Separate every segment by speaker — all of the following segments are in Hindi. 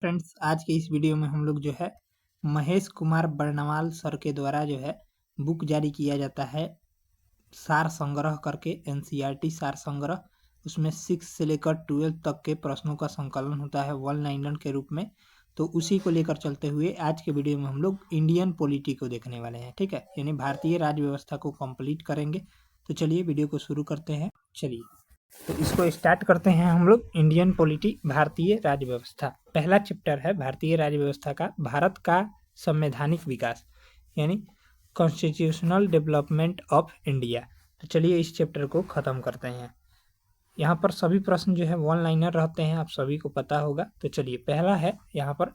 Speaker 1: फ्रेंड्स, आज के इस वीडियो में हम लोग जो है महेश कुमार बर्णवाल सर के द्वारा जो है बुक जारी किया जाता है सार संग्रह करके, एनसीईआरटी सार संग्रह। उसमें 6 से लेकर 12 तक के प्रश्नों का संकलन होता है वन लाइनर के रूप में। तो उसी को लेकर चलते हुए आज के वीडियो में हम लोग इंडियन पॉलिटी को देखने वाले हैं, ठीक है, यानी भारतीय राज्य व्यवस्था को कंप्लीट करेंगे। तो चलिए वीडियो को शुरू करते हैं। चलिए तो इसको स्टार्ट करते हैं हम लोग। इंडियन पॉलिटी, भारतीय राज्य व्यवस्था। पहला चैप्टर है भारतीय राज्य व्यवस्था का भारत का संवैधानिक विकास, यानी कॉन्स्टिट्यूशनल डेवलपमेंट ऑफ इंडिया। तो चलिए इस चैप्टर को खत्म करते हैं। यहाँ पर सभी प्रश्न जो है वन लाइनर रहते हैं, आप सभी को पता होगा। तो चलिए पहला है, यहाँ पर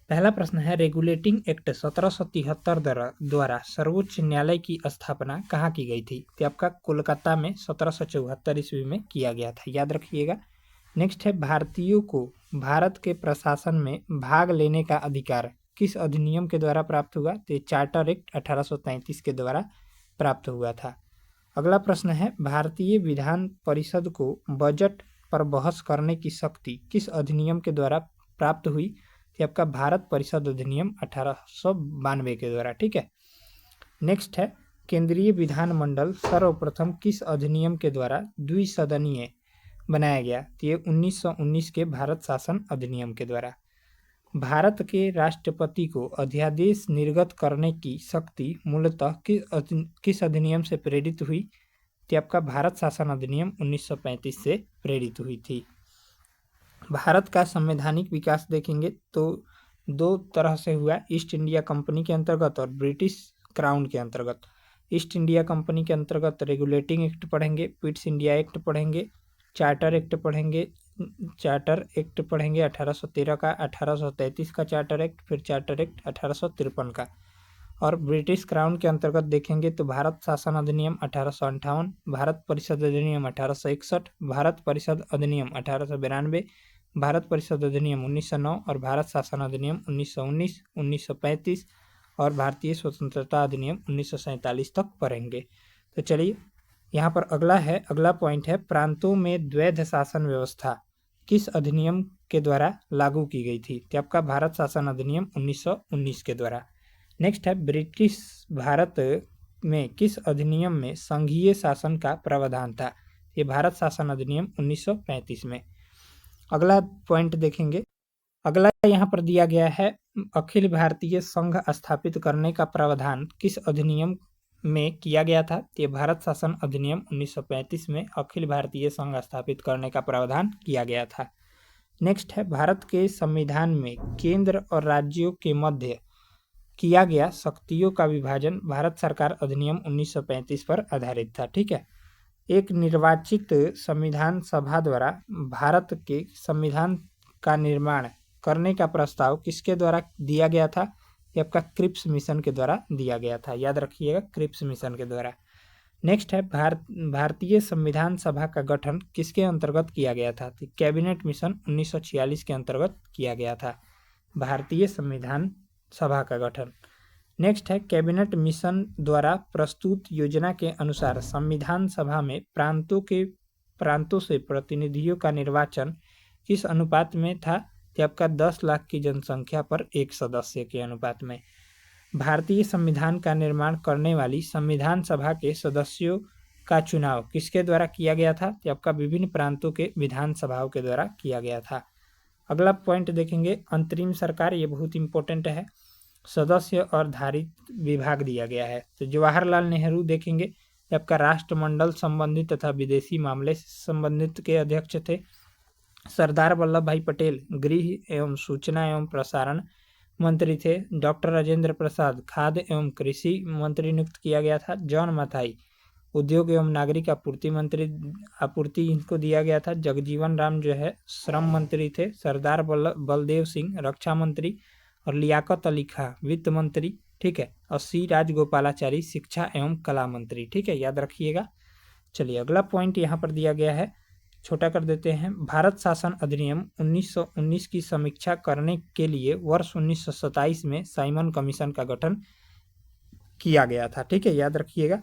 Speaker 1: पहला प्रश्न है, रेगुलेटिंग एक्ट 1773 द्वारा सर्वोच्च न्यायालय की स्थापना कहाँ की गई थी? तो आपका कोलकाता में 1774 ईस्वी में किया गया था, याद रखिएगा। नेक्स्ट है, भारतीयों को भारत के प्रशासन में भाग लेने का अधिकार किस अधिनियम के द्वारा प्राप्त हुआ? तो चार्टर एक्ट 1833 के द्वारा प्राप्त हुआ था। अगला प्रश्न है, भारतीय विधान परिषद को बजट पर बहस करने की शक्ति किस अधिनियम के द्वारा प्राप्त हुई? आपका भारत परिषद अधिनियम 1892 के द्वारा, ठीक है। नेक्स्ट है, केंद्रीय विधानमंडल सर्वप्रथम किस अधिनियम के द्वारा द्विसदनीय बनाया गया? तो ये 1919 के भारत शासन अधिनियम के द्वारा। भारत के राष्ट्रपति को अध्यादेश निर्गत करने की शक्ति मूलतः किस अधिनियम से प्रेरित हुई? तो आपका भारत शासन अधिनियम 1935 से प्रेरित हुई थी। भारत का संवैधानिक विकास देखेंगे तो दो तरह से हुआ, ईस्ट इंडिया कंपनी के अंतर्गत और ब्रिटिश क्राउन के अंतर्गत। ईस्ट इंडिया कंपनी के अंतर्गत रेगुलेटिंग एक्ट पढ़ेंगे, पिट्स इंडिया एक्ट पढ़ेंगे, चार्टर एक्ट पढ़ेंगे। चार्टर एक्ट पढ़ेंगे 1813 का, 1833 का चार्टर एक्ट, फिर चार्टर एक्ट 1853 का। और ब्रिटिश क्राउन के अंतर्गत देखेंगे तो भारत शासन अधिनियम 1858, भारत परिषद अधिनियम 1861, भारत परिषद अधिनियम 1892, भारत परिषद अधिनियम 1909 और भारत शासन अधिनियम 1919, 1935 और भारतीय स्वतंत्रता अधिनियम 1947 तक पढ़ेंगे। तो चलिए यहाँ पर अगला पॉइंट है, प्रांतों में द्वैध शासन व्यवस्था किस अधिनियम के द्वारा लागू की गई थी? तो आपका भारत शासन अधिनियम 1919 के द्वारा। नेक्स्ट है, ब्रिटिश भारत में किस अधिनियम में संघीय शासन का प्रावधान था? ये भारत शासन अधिनियम 1935 में। अगला पॉइंट देखेंगे, अगला यहाँ पर दिया गया है, अखिल भारतीय संघ स्थापित करने का प्रावधान किस अधिनियम में किया गया था? ये भारत शासन अधिनियम 1935 में अखिल भारतीय संघ स्थापित करने का प्रावधान किया गया था। नेक्स्ट है, भारत के संविधान में केंद्र और राज्यों के मध्य किया गया शक्तियों का विभाजन भारत सरकार अधिनियम 1935 पर आधारित था, ठीक है। एक निर्वाचित संविधान सभा द्वारा भारत के संविधान का निर्माण करने का प्रस्ताव किसके द्वारा दिया गया था? ये आपका क्रिप्स मिशन के द्वारा दिया गया था, याद रखिएगा, क्रिप्स मिशन के द्वारा। नेक्स्ट है, भारतीय संविधान सभा का गठन किसके अंतर्गत किया गया था? तो कैबिनेट मिशन 1946 के अंतर्गत किया गया था भारतीय संविधान सभा का गठन। नेक्स्ट है, कैबिनेट मिशन द्वारा प्रस्तुत योजना के अनुसार संविधान सभा में प्रांतों से प्रतिनिधियों का निर्वाचन किस अनुपात में था? तो आपका 10 लाख की जनसंख्या पर एक सदस्य के अनुपात में। भारतीय संविधान का निर्माण करने वाली संविधान सभा के सदस्यों का चुनाव किसके द्वारा किया गया था? तो आपका विभिन्न प्रांतों के विधान सभाओं के द्वारा किया गया था। अगला पॉइंट देखेंगे, अंतरिम सरकार, ये बहुत इंपॉर्टेंट है। सदस्य और धारित विभाग दिया गया है। तो जवाहरलाल नेहरू देखेंगे, आपका राष्ट्रमंडल संबंधित तथा विदेशी मामले से संबंधित के अध्यक्ष थे। सरदार वल्लभ भाई पटेल गृह एवं सूचना एवं प्रसारण मंत्री थे। डॉक्टर राजेंद्र प्रसाद खाद्य एवं कृषि मंत्री नियुक्त किया गया था। जॉन मथाई उद्योग एवं नागरिक आपूर्ति इनको दिया गया था। जगजीवन राम जो है श्रम मंत्री थे। सरदार बलदेव सिंह रक्षा मंत्री और लियाकत अली खां वित्त मंत्री, ठीक है। और सी राजगोपालाचारी शिक्षा एवं कला मंत्री, ठीक है, याद रखिएगा। चलिए अगला पॉइंट यहाँ पर दिया गया है, छोटा कर देते हैं। भारत शासन अधिनियम 1919 की समीक्षा करने के लिए वर्ष 1927 में साइमन कमीशन का गठन किया गया था, ठीक है, याद रखिएगा।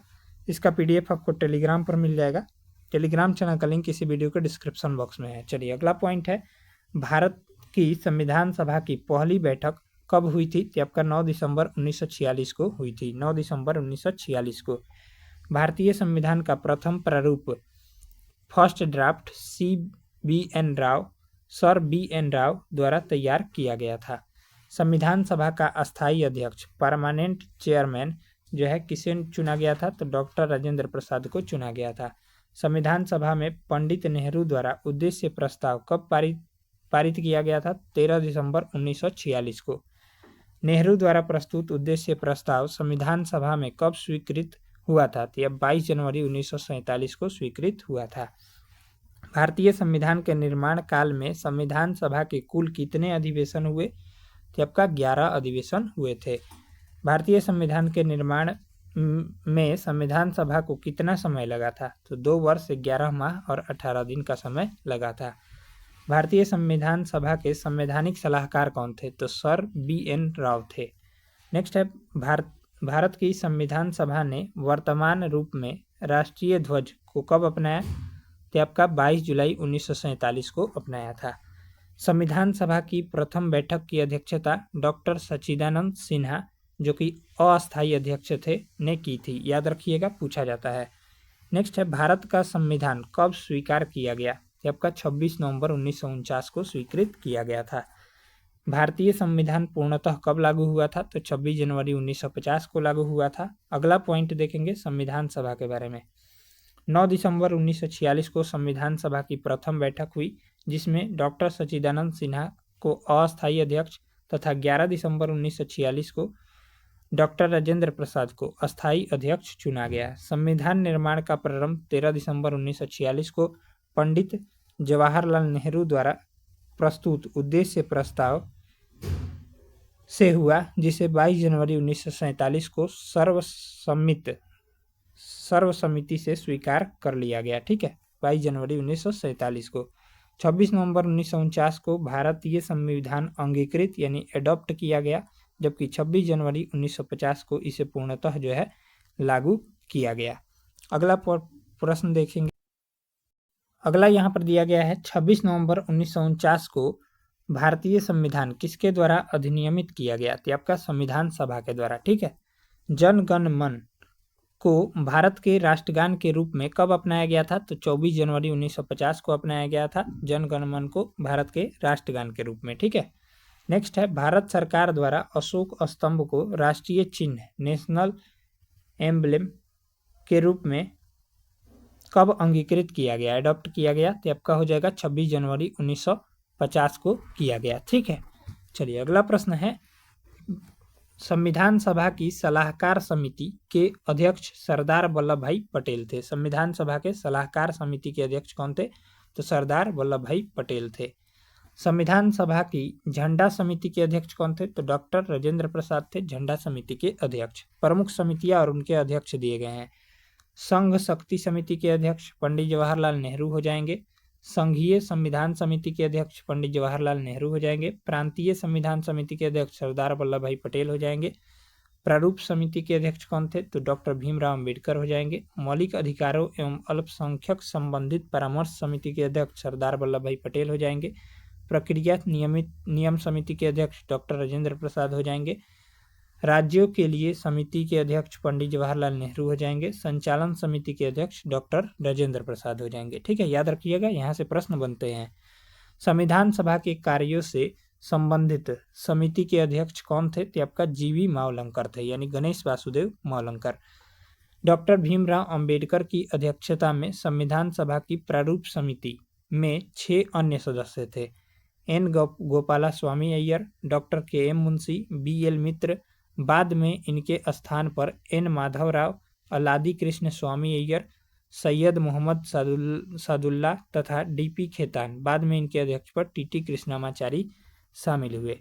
Speaker 1: इसका PDF आपको टेलीग्राम पर मिल जाएगा। टेलीग्राम चैनल का लिंक इसी वीडियो के डिस्क्रिप्शन बॉक्स में है। चलिए अगला पॉइंट है, भारत की संविधान सभा की पहली बैठक कब हुई थी? तो आपका 9 दिसंबर 1946 को हुई थी। 9 दिसंबर 1946 को। भारतीय संविधान का प्रथम प्रारूप first draft sir B N Rau द्वारा तैयार किया गया था। संविधान सभा का अस्थायी अध्यक्ष परमानेंट चेयरमैन जो है किसे चुना गया था? तो डॉक्टर राजेंद्र प्रसाद को चुना गया था। संविधान सभा में पंडित नेहरू द्वारा उद्देश्य प्रस्ताव कब पारित किया गया था? 13 दिसंबर 1946 को। नेहरू द्वारा प्रस्तुत उद्देश्य प्रस्ताव संविधान सभा में कब स्वीकृत हुआ था? तो यह 22 जनवरी 1947 को स्वीकृत हुआ था। भारतीय संविधान के निर्माण काल में संविधान सभा के कुल कितने अधिवेशन हुए? तो आपका 11 अधिवेशन हुए थे। भारतीय संविधान के निर्माण में संविधान सभा को कितना समय लगा था? तो 2 वर्ष 11 माह और 18 दिन का समय लगा था। भारतीय संविधान सभा के संवैधानिक सलाहकार कौन थे? तो सर बी एन राव थे। नेक्स्ट है भारत की संविधान सभा ने वर्तमान रूप में राष्ट्रीय ध्वज को कब अपनाया? तो आपका 22 जुलाई 1947 को अपनाया था। संविधान सभा की प्रथम बैठक की अध्यक्षता डॉक्टर सच्चिदानंद सिन्हा जो कि अस्थायी अध्यक्ष थे ने की थी। याद रखिएगा, पूछा जाता है। नेक्स्ट है भारत का संविधान कब स्वीकार किया गया? तो आपका 26 नवंबर 1949 को स्वीकृत किया गया था। भारतीय संविधान पूर्णतः कब लागू हुआ था? तो 26 जनवरी 1950 को लागू हुआ था। अगला पॉइंट देखेंगे संविधान सभा के बारे में। 9 दिसंबर 1946 को संविधान सभा की प्रथम बैठक हुई जिसमें डॉक्टर सच्चिदानंद सिन्हा को अस्थायी अध्यक्ष तथा 11 दिसंबर 1946 को डॉक्टर राजेंद्र प्रसाद को अस्थायी अध्यक्ष चुना गया। संविधान निर्माण का प्रारंभ 13 दिसंबर 1946 को पंडित जवाहरलाल नेहरू द्वारा प्रस्तुत उद्देश्य प्रस्ताव से हुआ जिसे 22 जनवरी 1947 को सर्वसम्मति से स्वीकार कर लिया गया। ठीक है, 22 जनवरी 1947 को। 26 नवंबर 1949 को भारतीय संविधान अंगीकृत यानी एडॉप्ट किया गया जबकि 26 जनवरी 1950 को इसे पूर्णतः जो है लागू किया गया। अगला प्रश्न देखेंगे। अगला यहाँ पर दिया गया है 26 नवंबर 1949 को भारतीय संविधान किसके द्वारा अधिनियमित किया गया? तो आपका संविधान सभा के द्वारा। ठीक है, जन गण मन को भारत के राष्ट्रगान के रूप में कब अपनाया गया था? तो 24 जनवरी 1950 को अपनाया गया था जन गण मन को भारत के राष्ट्रगान के रूप में। ठीक है, नेक्स्ट है भारत सरकार द्वारा अशोक स्तंभ को राष्ट्रीय चिन्ह नेशनल एम्बलेम के रूप में कब अंगीकृत किया गया, एडॉप्ट किया गया? तो आपका हो जाएगा 26 जनवरी 1950 को किया गया। ठीक है, चलिए अगला प्रश्न है संविधान सभा की सलाहकार समिति के अध्यक्ष सरदार वल्लभ भाई पटेल थे। संविधान सभा के सलाहकार समिति के अध्यक्ष कौन थे? तो सरदार वल्लभ भाई पटेल थे। संविधान सभा की झंडा समिति के अध्यक्ष कौन थे? तो डॉक्टर राजेंद्र प्रसाद थे झंडा समिति के अध्यक्ष। प्रमुख समितियां और उनके अध्यक्ष दिए गए हैं। संघ शक्ति समिति के अध्यक्ष पंडित जवाहरलाल नेहरू हो जाएंगे। संघीय संविधान समिति के अध्यक्ष पंडित जवाहरलाल नेहरू हो जाएंगे। प्रांतीय संविधान समिति के अध्यक्ष सरदार वल्लभ भाई पटेल हो जाएंगे। प्रारूप समिति के अध्यक्ष कौन थे? तो डॉक्टर भीमराव अंबेडकर हो जाएंगे। मौलिक अधिकारों एवं अल्पसंख्यक संबंधित परामर्श समिति के अध्यक्ष सरदार वल्लभ भाई पटेल हो जाएंगे। प्रक्रिया नियम समिति के अध्यक्ष डॉक्टर राजेंद्र प्रसाद हो जाएंगे। राज्यों के लिए समिति के अध्यक्ष पंडित जवाहरलाल नेहरू हो जाएंगे। संचालन समिति के अध्यक्ष डॉक्टर राजेंद्र प्रसाद हो जाएंगे। ठीक है, याद रखिएगा, यहाँ से प्रश्न बनते हैं। संविधान सभा के कार्यों से संबंधित समिति के अध्यक्ष कौन थे? तो आपका जीवी मावलंकर थे यानी गणेश वासुदेव मावलंकर। डॉक्टर भीमराव अंबेडकर की अध्यक्षता में संविधान सभा की प्रारूप समिति में 6 अन्य सदस्य थे। एन गोपाला स्वामी अय्यर, डॉक्टर के एम मुंशी, बी एल मित्र, बाद में इनके स्थान पर एन माधव राव, अलादी कृष्ण स्वामी अय्यर, सैयद मोहम्मद सादुल्ला तथा डीपी खेतान, बाद में इनके अध्यक्ष पर टीटी कृष्णामाचारी शामिल हुए।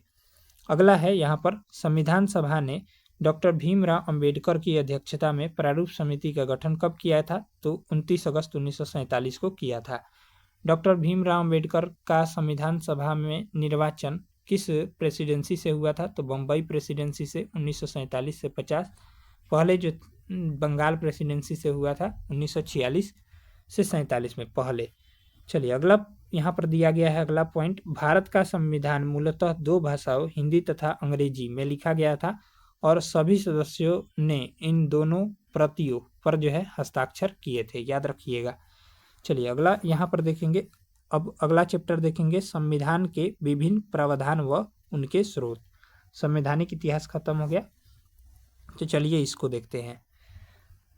Speaker 1: अगला है यहाँ पर संविधान सभा ने डॉक्टर भीमराव अंबेडकर की अध्यक्षता में प्रारूप समिति का गठन कब किया था? तो 29 अगस्त 1947 को किया था। डॉक्टर भीमराव अंबेडकर का संविधान सभा में निर्वाचन किस प्रेसिडेंसी से हुआ था? तो बम्बई प्रेसिडेंसी से 1947 से 50। पहले जो बंगाल प्रेसिडेंसी से हुआ था 1946 से 47 में पहले। चलिए अगला यहाँ पर दिया गया है अगला पॉइंट, भारत का संविधान मूलतः दो भाषाओं हिंदी तथा अंग्रेजी में लिखा गया था और सभी सदस्यों ने इन दोनों प्रतियों पर जो है हस्ताक्षर किए थे, याद रखिएगा। चलिए अगला यहाँ पर देखेंगे, अब अगला चैप्टर देखेंगे संविधान के विभिन्न प्रावधान व उनके स्रोत। संवैधानिक इतिहास खत्म हो गया, तो चलिए इसको देखते हैं।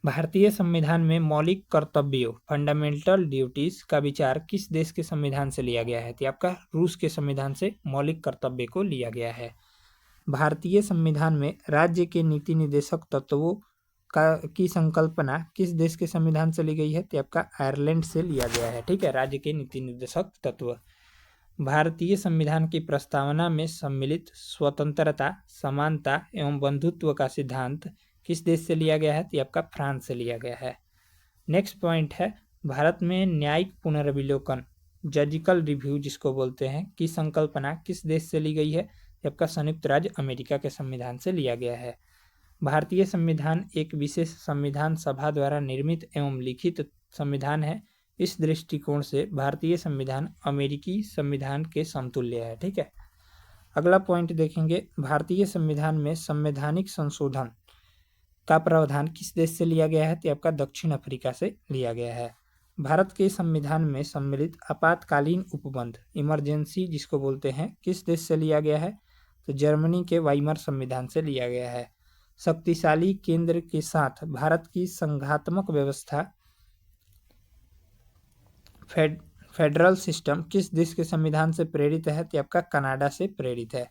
Speaker 1: भारतीय संविधान में मौलिक कर्तव्यों फंडामेंटल ड्यूटीज का विचार किस देश के संविधान से लिया गया है? तो आपका रूस के संविधान से मौलिक कर्तव्य को लिया गया है। भारतीय संविधान में राज्य के नीति निर्देशक तत्वों की संकल्पना किस देश के संविधान से ली गई है? तो आपका आयरलैंड से लिया गया है। ठीक है, राज्य के नीति निर्देशक तत्व। भारतीय संविधान की प्रस्तावना में सम्मिलित स्वतंत्रता, समानता एवं बंधुत्व का सिद्धांत किस देश से लिया गया है? तो आपका फ्रांस से लिया गया है। नेक्स्ट पॉइंट है, भारत में न्यायिक पुनर्विलोकन जजिकल रिव्यू जिसको बोलते हैं की संकल्पना किस देश से ली गई है? आपका संयुक्त राज्य अमेरिका के संविधान से लिया गया है। भारतीय संविधान एक विशेष संविधान सभा द्वारा निर्मित एवं लिखित संविधान है। इस दृष्टिकोण से भारतीय संविधान अमेरिकी संविधान के समतुल्य है। ठीक है, अगला पॉइंट देखेंगे, भारतीय संविधान में संवैधानिक संशोधन का प्रावधान किस देश से लिया गया है? तो आपका दक्षिण अफ्रीका से लिया गया है। भारत के संविधान में सम्मिलित आपातकालीन उपबंध इमरजेंसी जिसको बोलते हैं किस देश से लिया गया है? तो जर्मनी के वाइमर संविधान से लिया गया है। शक्तिशाली केंद्र के साथ भारत की संघात्मक व्यवस्था फेडरल सिस्टम किस देश के संविधान से प्रेरित है? तो आपका कनाडा से प्रेरित है।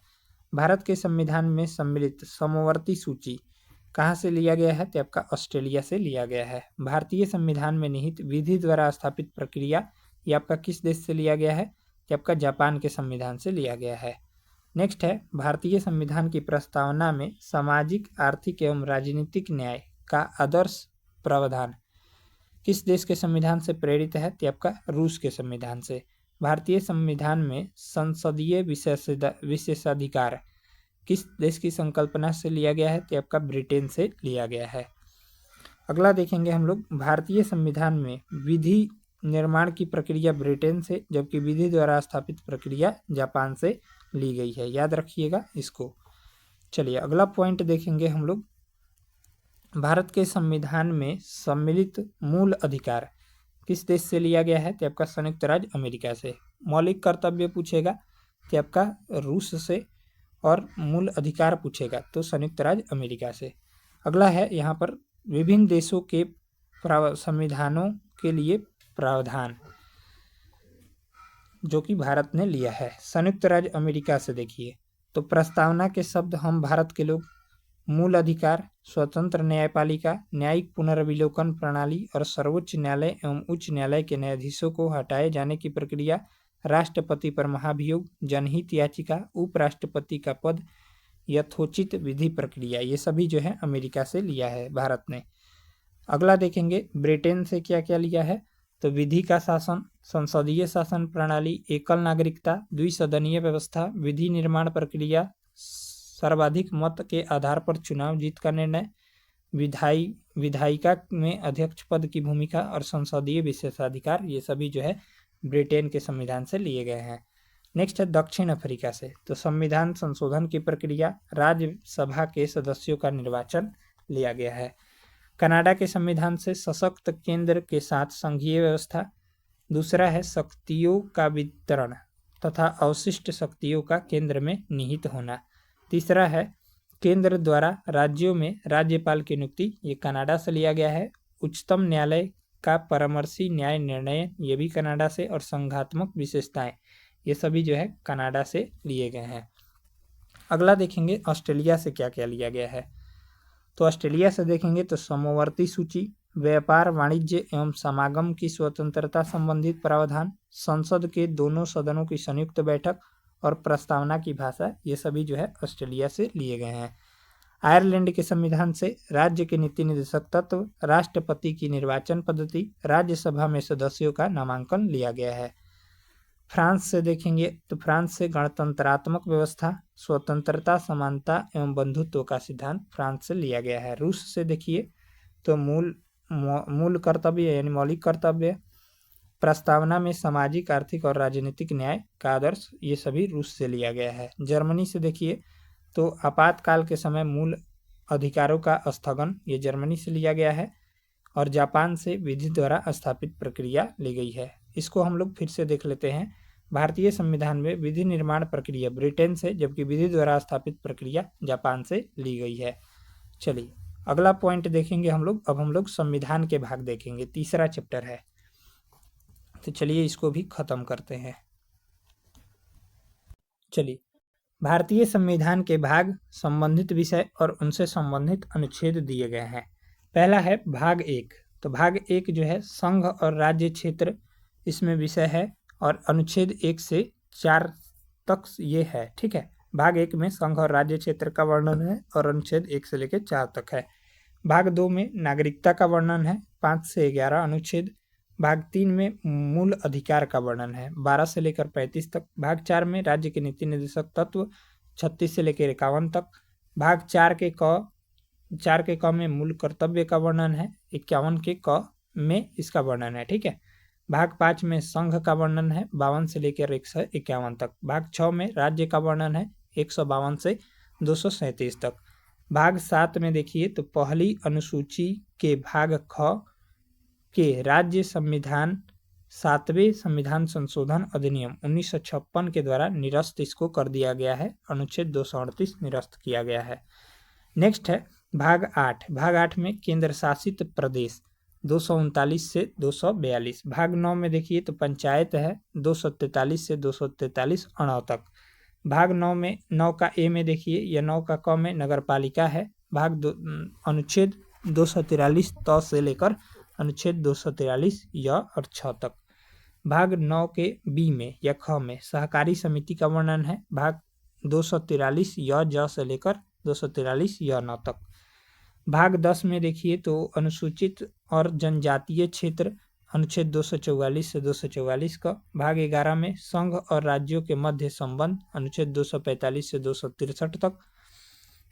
Speaker 1: भारत के संविधान में सम्मिलित समवर्ती सूची कहाँ से लिया गया है? तो आपका ऑस्ट्रेलिया से लिया गया है। भारतीय संविधान में निहित विधि द्वारा स्थापित प्रक्रिया ये आपका किस देश से लिया गया है? तो आपका जापान के संविधान से लिया गया है। नेक्स्ट है, भारतीय संविधान की प्रस्तावना में सामाजिक, आर्थिक एवं राजनीतिक न्याय का आदर्श प्रावधान किस देश के संविधान से प्रेरित है? तो आपका रूस के संविधान से। भारतीय संविधान में संसदीय विशेषाधिकार किस देश की संकल्पना से लिया गया है? तो आपका ब्रिटेन से लिया गया है। अगला देखेंगे हम लोग, भारतीय संविधान में विधि निर्माण की प्रक्रिया ब्रिटेन से जबकि विधि द्वारा स्थापित प्रक्रिया जापान से ली गई है, याद रखिएगा इसको। चलिए अगला पॉइंट देखेंगे हम लोग, भारत के संविधान में सम्मिलित मूल अधिकार किस देश से लिया गया है? तो आपका संयुक्त राज्य अमेरिका से। मौलिक कर्तव्य पूछेगा तो आपका रूस से, और मूल अधिकार पूछेगा तो संयुक्त राज्य अमेरिका से। अगला है यहाँ पर विभिन्न देशों के संविधानों के लिए प्रावधान जो कि भारत ने लिया है। संयुक्त राज्य अमेरिका से देखिए तो प्रस्तावना के शब्द हम भारत के लोग, मूल अधिकार, स्वतंत्र न्यायपालिका, न्यायिक पुनर्विलोकन प्रणाली और सर्वोच्च न्यायालय एवं उच्च न्यायालय के न्यायाधीशों को हटाए जाने की प्रक्रिया, राष्ट्रपति पर महाभियोग, जनहित याचिका, उपराष्ट्रपति का पद, यथोचित विधि प्रक्रिया, ये सभी जो है अमेरिका से लिया है भारत ने। अगला देखेंगे ब्रिटेन से क्या क्या लिया है, तो विधि का शासन, संसदीय शासन प्रणाली, एकल नागरिकता, द्विसदनीय व्यवस्था, विधि निर्माण प्रक्रिया, सर्वाधिक मत के आधार पर चुनाव जीत का निर्णय, विधायिका में अध्यक्ष पद की भूमिका और संसदीय विशेषाधिकार, ये सभी जो है ब्रिटेन के संविधान से लिए गए हैं। नेक्स्ट है दक्षिण अफ्रीका से, तो संविधान संशोधन की प्रक्रिया, राज्यसभा के सदस्यों का निर्वाचन लिया गया है। कनाडा के संविधान से सशक्त केंद्र के साथ संघीय व्यवस्था। दूसरा है शक्तियों का वितरण तथा अवशिष्ट शक्तियों का केंद्र में निहित होना। तीसरा है केंद्र द्वारा राज्यों में राज्यपाल की नियुक्ति, ये कनाडा से लिया गया है। उच्चतम न्यायालय का परामर्शी न्याय निर्णय, ये भी कनाडा से, और संघात्मक विशेषताएं, ये सभी जो है कनाडा से लिए गए हैं। अगला देखेंगे ऑस्ट्रेलिया से क्या क्या लिया गया है, तो ऑस्ट्रेलिया से देखेंगे तो समवर्ती सूची, व्यापार, वाणिज्य एवं समागम की स्वतंत्रता संबंधित प्रावधान, संसद के दोनों सदनों की संयुक्त बैठक और प्रस्तावना की भाषा, ये सभी जो है ऑस्ट्रेलिया से लिए गए हैं। आयरलैंड के संविधान से राज्य के नीति निर्देशक तत्व, राष्ट्रपति की निर्वाचन पद्धति, राज्यसभा में सदस्यों का नामांकन लिया गया है। फ्रांस से देखेंगे तो फ्रांस से गणतंत्रात्मक व्यवस्था, स्वतंत्रता, समानता एवं बंधुत्व का सिद्धांत फ्रांस से लिया गया है। रूस से देखिए तो मूल कर्तव्य यानी मौलिक कर्तव्य, प्रस्तावना में सामाजिक, आर्थिक और राजनीतिक न्याय का आदर्श ये सभी रूस से लिया गया है। जर्मनी से देखिए तो आपातकाल के समय मूल अधिकारों का स्थगन, ये जर्मनी से लिया गया है। और जापान से विधि द्वारा स्थापित प्रक्रिया ली गई है। इसको हम लोग फिर से देख लेते हैं। भारतीय संविधान में विधि निर्माण प्रक्रिया ब्रिटेन से, जबकि विधि द्वारा स्थापित प्रक्रिया जापान से ली गई है। चलिए अगला पॉइंट देखेंगे हम लोग। अब हम लोग संविधान के भाग देखेंगे, तीसरा चैप्टर है, तो चलिए इसको भी खत्म करते हैं। चलिए भारतीय संविधान के भाग, संबंधित विषय और उनसे संबंधित अनुच्छेद दिए गए हैं। पहला है भाग 1। तो भाग 1 जो है संघ और राज्य क्षेत्र, इसमें विषय है और अनुच्छेद 1 से 4 तक ये है, ठीक है। भाग 1 में संघ और राज्य क्षेत्र का वर्णन है और अनुच्छेद 1 से लेकर 4 तक है। भाग 2 में नागरिकता का वर्णन है, 5 से 11 अनुच्छेद। भाग 3 में मूल अधिकार का वर्णन है, 12 से लेकर 35 तक। भाग 4 में राज्य के नीति निर्देशक तत्व, 36 से लेकर 51 तक। भाग 4 के क में मूल कर्तव्य का वर्णन है, 51 के क में इसका वर्णन है, ठीक है। भाग 5 में संघ का वर्णन है, 52 से लेकर 151 तक। भाग 6 में राज्य का वर्णन है, 152 से 237 तक। भाग 7 में देखिए तो पहली अनुसूची के भाग ख के राज्य संविधान 7वें संविधान संशोधन अधिनियम 1956 के द्वारा निरस्त इसको कर दिया गया है, अनुच्छेद 238 निरस्त किया गया है। नेक्स्ट है भाग 8। भाग 8 में केंद्र शासित प्रदेश 239 से 242। भाग 9 में देखिए तो पंचायत है, 243 से 243 अणव तक। भाग 9 में 9 का ए में देखिए या 9 का क में नगर पालिका है। अनुच्छेद 243 त से लेकर अनुच्छेद 243 य और 6 तक। भाग 9 के बी में या ख में सहकारी समिति का वर्णन है, भाग 243 य ज से लेकर 243 य 9 तक। भाग 10 में देखिए तो अनुसूचित और जनजातीय क्षेत्र, अनुच्छेद 244 से 244 का। भाग 11 में संघ और राज्यों के मध्य संबंध, अनुच्छेद 245 से 263 तक।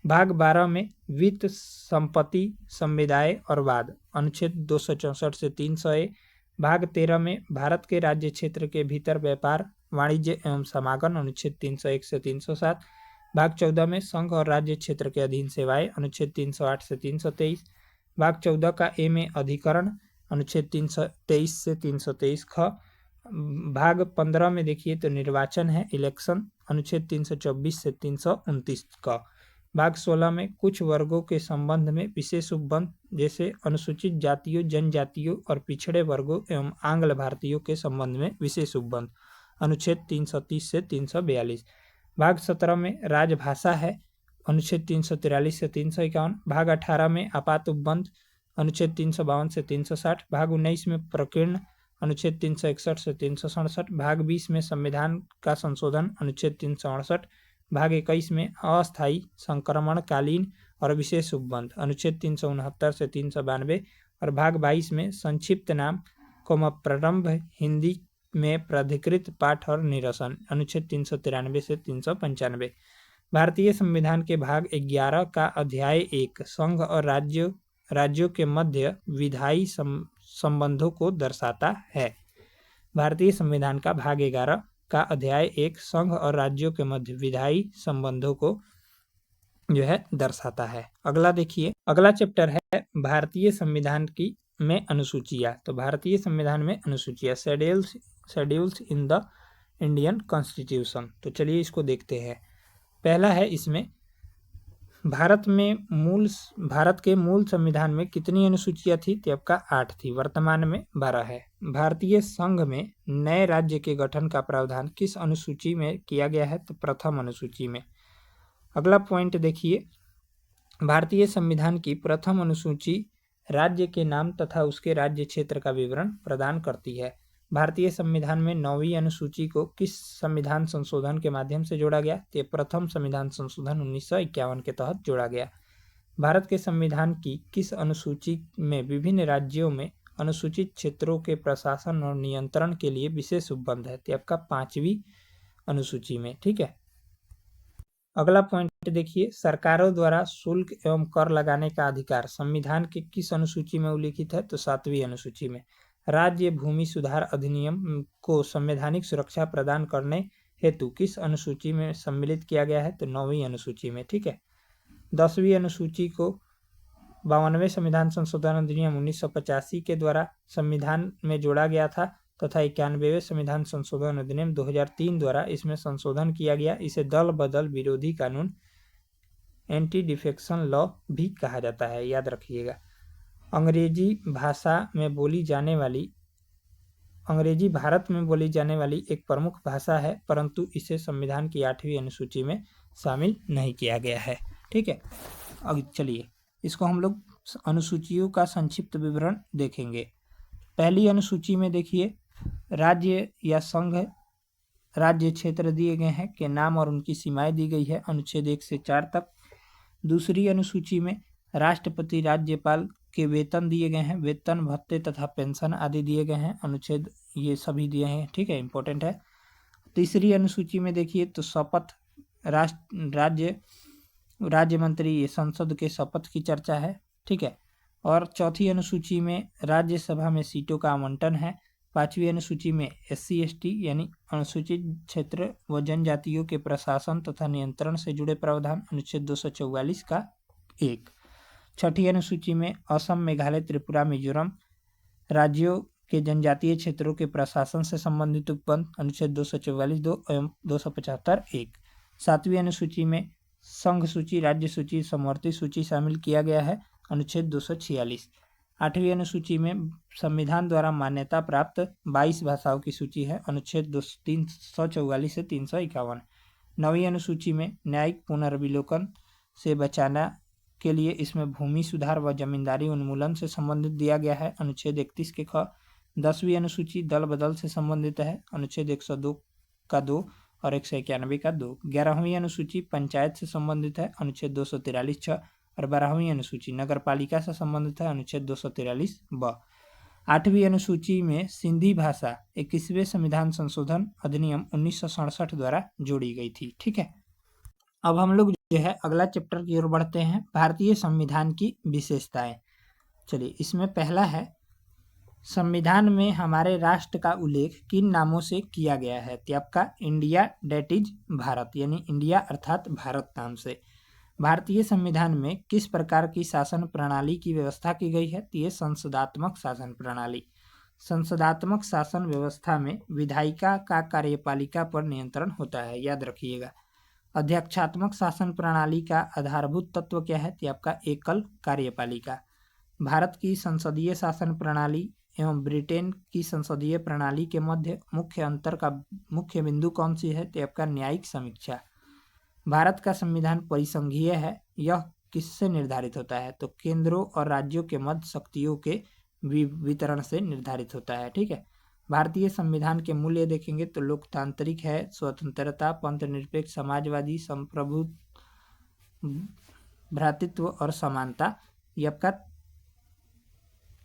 Speaker 1: भाग 12 में वित्त, संपत्ति, समुदाय और वाद, अनुच्छेद 264 से 300 ए। भाग 13 में भारत के राज्य क्षेत्र के भीतर व्यापार, वाणिज्य एवं समागम, अनुच्छेद 301 से 307। भाग 14 में संघ और राज्य क्षेत्र के अधीन सेवाएं, अनुच्छेद 308 से 323। भाग 14 का ए में अधिकरण, अनुच्छेद 323 से 323 ख। भाग 15 में देखिए तो निर्वाचन है, इलेक्शन, अनुच्छेद 324 से 329 का। भाग 16 में कुछ वर्गों के संबंध में विशेष उपबंध, जैसे अनुसूचित जातियों, जनजातियों और पिछड़े वर्गों एवं आंग्ल भारतीयों के संबंध में विशेष उपबंध, अनुच्छेद 330 से 342। भाग 17 में राजभाषा है, अनुच्छेद 343 से 351। भाग 18 में आपात उपबंध, अनुच्छेद 352 से 360। भाग 19 में प्रकीर्ण, अनुच्छेद 361 से 367। भाग 20 में संविधान का संशोधन, अनुच्छेद 368। भाग 21 में अस्थायी, संक्रमणकालीन और विशेष उपबंध, अनुच्छेद 369 से 392। और भाग 22 में संक्षिप्त नाम, प्रारंभ, हिंदी में प्राधिकृत पाठ और निरसन, अनुच्छेद 393 से 395। भारतीय संविधान के भाग 11 का अध्याय 1 संघ और राज्यों के मध्य विधायी संबंधों को दर्शाता है। भारतीय संविधान का भाग 11 का अध्याय 1 संघ और राज्यों के मध्य विधायी संबंधों को जो है दर्शाता है। अगला देखिए, अगला चैप्टर है भारतीय संविधान की में अनुसूचियां। तो भारतीय संविधान में अनुसूचियां, schedules in the Indian constitution. तो चलिए इसको देखते हैं। पहला है इसमें भारत के मूल संविधान में कितनी अनुसूचियां थी? तो आपका 8 थी, वर्तमान में 12 है। भारतीय संघ में नए राज्य के गठन का प्रावधान किस अनुसूची में किया गया है? तो प्रथम अनुसूची में। अगला पॉइंट देखिए, भारतीय संविधान की प्रथम अनुसूची राज्य के नाम तथा उसके राज्य क्षेत्र का विवरण प्रदान करती है। भारतीय संविधान में 9वीं अनुसूची को किस संविधान संशोधन के माध्यम से जोड़ा गया? तो प्रथम संविधान संशोधन 1951 के तहत जोड़ा गया। भारत के संविधान की किस अनुसूची में विभिन्न राज्यों में अनुसूचित क्षेत्रों के प्रशासन और नियंत्रण के लिए विशेष उपबंध है? तो आपका 5वीं अनुसूची में, ठीक है। अगला पॉइंट देखिए, सरकारों द्वारा शुल्क एवं कर लगाने का अधिकार संविधान के किस अनुसूची में उल्लिखित है? तो 7वीं अनुसूची में। राज्य भूमि सुधार अधिनियम को संवैधानिक सुरक्षा प्रदान करने हेतु किस अनुसूची में सम्मिलित किया गया है? तो 9वीं अनुसूची में। ठीक है। 10वीं अनुसूची को 52वें संविधान संशोधन अधिनियम 1985 के द्वारा संविधान में जोड़ा गया था तथा 91वें संविधान संशोधन अधिनियम 2003 द्वारा इसमें संशोधन किया गया। इसे दल बदल विरोधी कानून एंटी डिफेक्शन लॉ भी कहा जाता है, याद रखिएगा। अंग्रेजी भारत में बोली जाने वाली एक प्रमुख भाषा है, परंतु इसे संविधान की 8वीं अनुसूची में शामिल नहीं किया गया है। ठीक है। अब चलिए इसको हम लोग अनुसूचियों का संक्षिप्त विवरण देखेंगे। पहली अनुसूची में देखिए राज्य या संघ राज्य क्षेत्र दिए गए हैं के नाम और उनकी सीमाएं दी गई है, अनुच्छेद 1 से 4 तक। दूसरी अनुसूची में राष्ट्रपति राज्यपाल के वेतन दिए गए हैं, वेतन भत्ते तथा पेंशन आदि दिए गए हैं, अनुच्छेद ये सभी दिए हैं। ठीक है, इंपॉर्टेंट है। तीसरी अनुसूची में देखिए तो शपथ राज्य मंत्री ये संसद के शपथ की चर्चा है। ठीक है। और चौथी अनुसूची में राज्यसभा में सीटों का आवंटन है। 5वीं अनुसूची में SC ST यानी अनुसूचित क्षेत्र व जनजातियों के प्रशासन तथा नियंत्रण से जुड़े प्रावधान, अनुच्छेद 244 का 1। छठी अनुसूची में असम, मेघालय, त्रिपुरा, मिजोरम राज्यों के जनजातीय क्षेत्रों के प्रशासन से संबंधित उपबंध, अनुच्छेद 244 2 एवं 275 1। 7वीं अनुसूची में संघ सूची, राज्य सूची, समवर्ती सूची शामिल किया गया है, अनुच्छेद 246। 8वीं अनुसूची में संविधान द्वारा मान्यता प्राप्त 22 भाषाओं की सूची है, अनुच्छेद 344 से 351। 9वीं अनुसूची में न्यायिक पुनर्विलोकन से बचाना के लिए इसमें भूमि सुधार व जमींदारी उन्मूलन से संबंधित दिया गया है, अनुच्छेद 31 के ख। 10वीं अनुसूची दल बदल से संबंधित है, अनुच्छेद 102 का 2 और 191 का 2। 11वीं अनुसूची पंचायत से संबंधित है, अनुच्छेद 243 6 और 12वीं अनुसूची नगर पालिका से संबंधित है, अनुच्छेद 243 ब। 8वीं अनुसूची में सिंधी भाषा 21वें संविधान संशोधन अधिनियम 1967 द्वारा जोड़ी गई थी। ठीक है। अब हम लोग जो है अगला चैप्टर की ओर बढ़ते हैं, भारतीय संविधान की विशेषताएं। चलिए इसमें पहला है संविधान में हमारे राष्ट्र का उल्लेख किन नामों से किया गया है? तो आपका इंडिया डेट इज भारत यानी इंडिया अर्थात भारत नाम से। भारतीय संविधान में किस प्रकार की शासन प्रणाली की व्यवस्था की गई है? तो ये संसदात्मक शासन प्रणाली। संसदात्मक शासन व्यवस्था में विधायिका का कार्यपालिका पर नियंत्रण होता है, याद रखिएगा। अध्यक्षात्मक शासन प्रणाली का आधारभूत तत्व क्या है? तो आपका एकल कार्यपालिका। भारत की संसदीय शासन प्रणाली एवं ब्रिटेन की संसदीय प्रणाली के मध्य मुख्य अंतर का मुख्य बिंदु कौन सी है? तो आपका न्यायिक समीक्षा। भारत का संविधान परिसंघीय है, यह किससे निर्धारित होता है? तो केंद्रों और राज्यों के मध्य शक्तियों के वितरण से निर्धारित होता है। ठीक है। भारतीय संविधान के मूल्य देखेंगे तो लोकतांत्रिक है, स्वतंत्रता, पंथनिरपेक्ष, समाजवादी, संप्रभु, भ्रातृत्व और समानता, ये आपका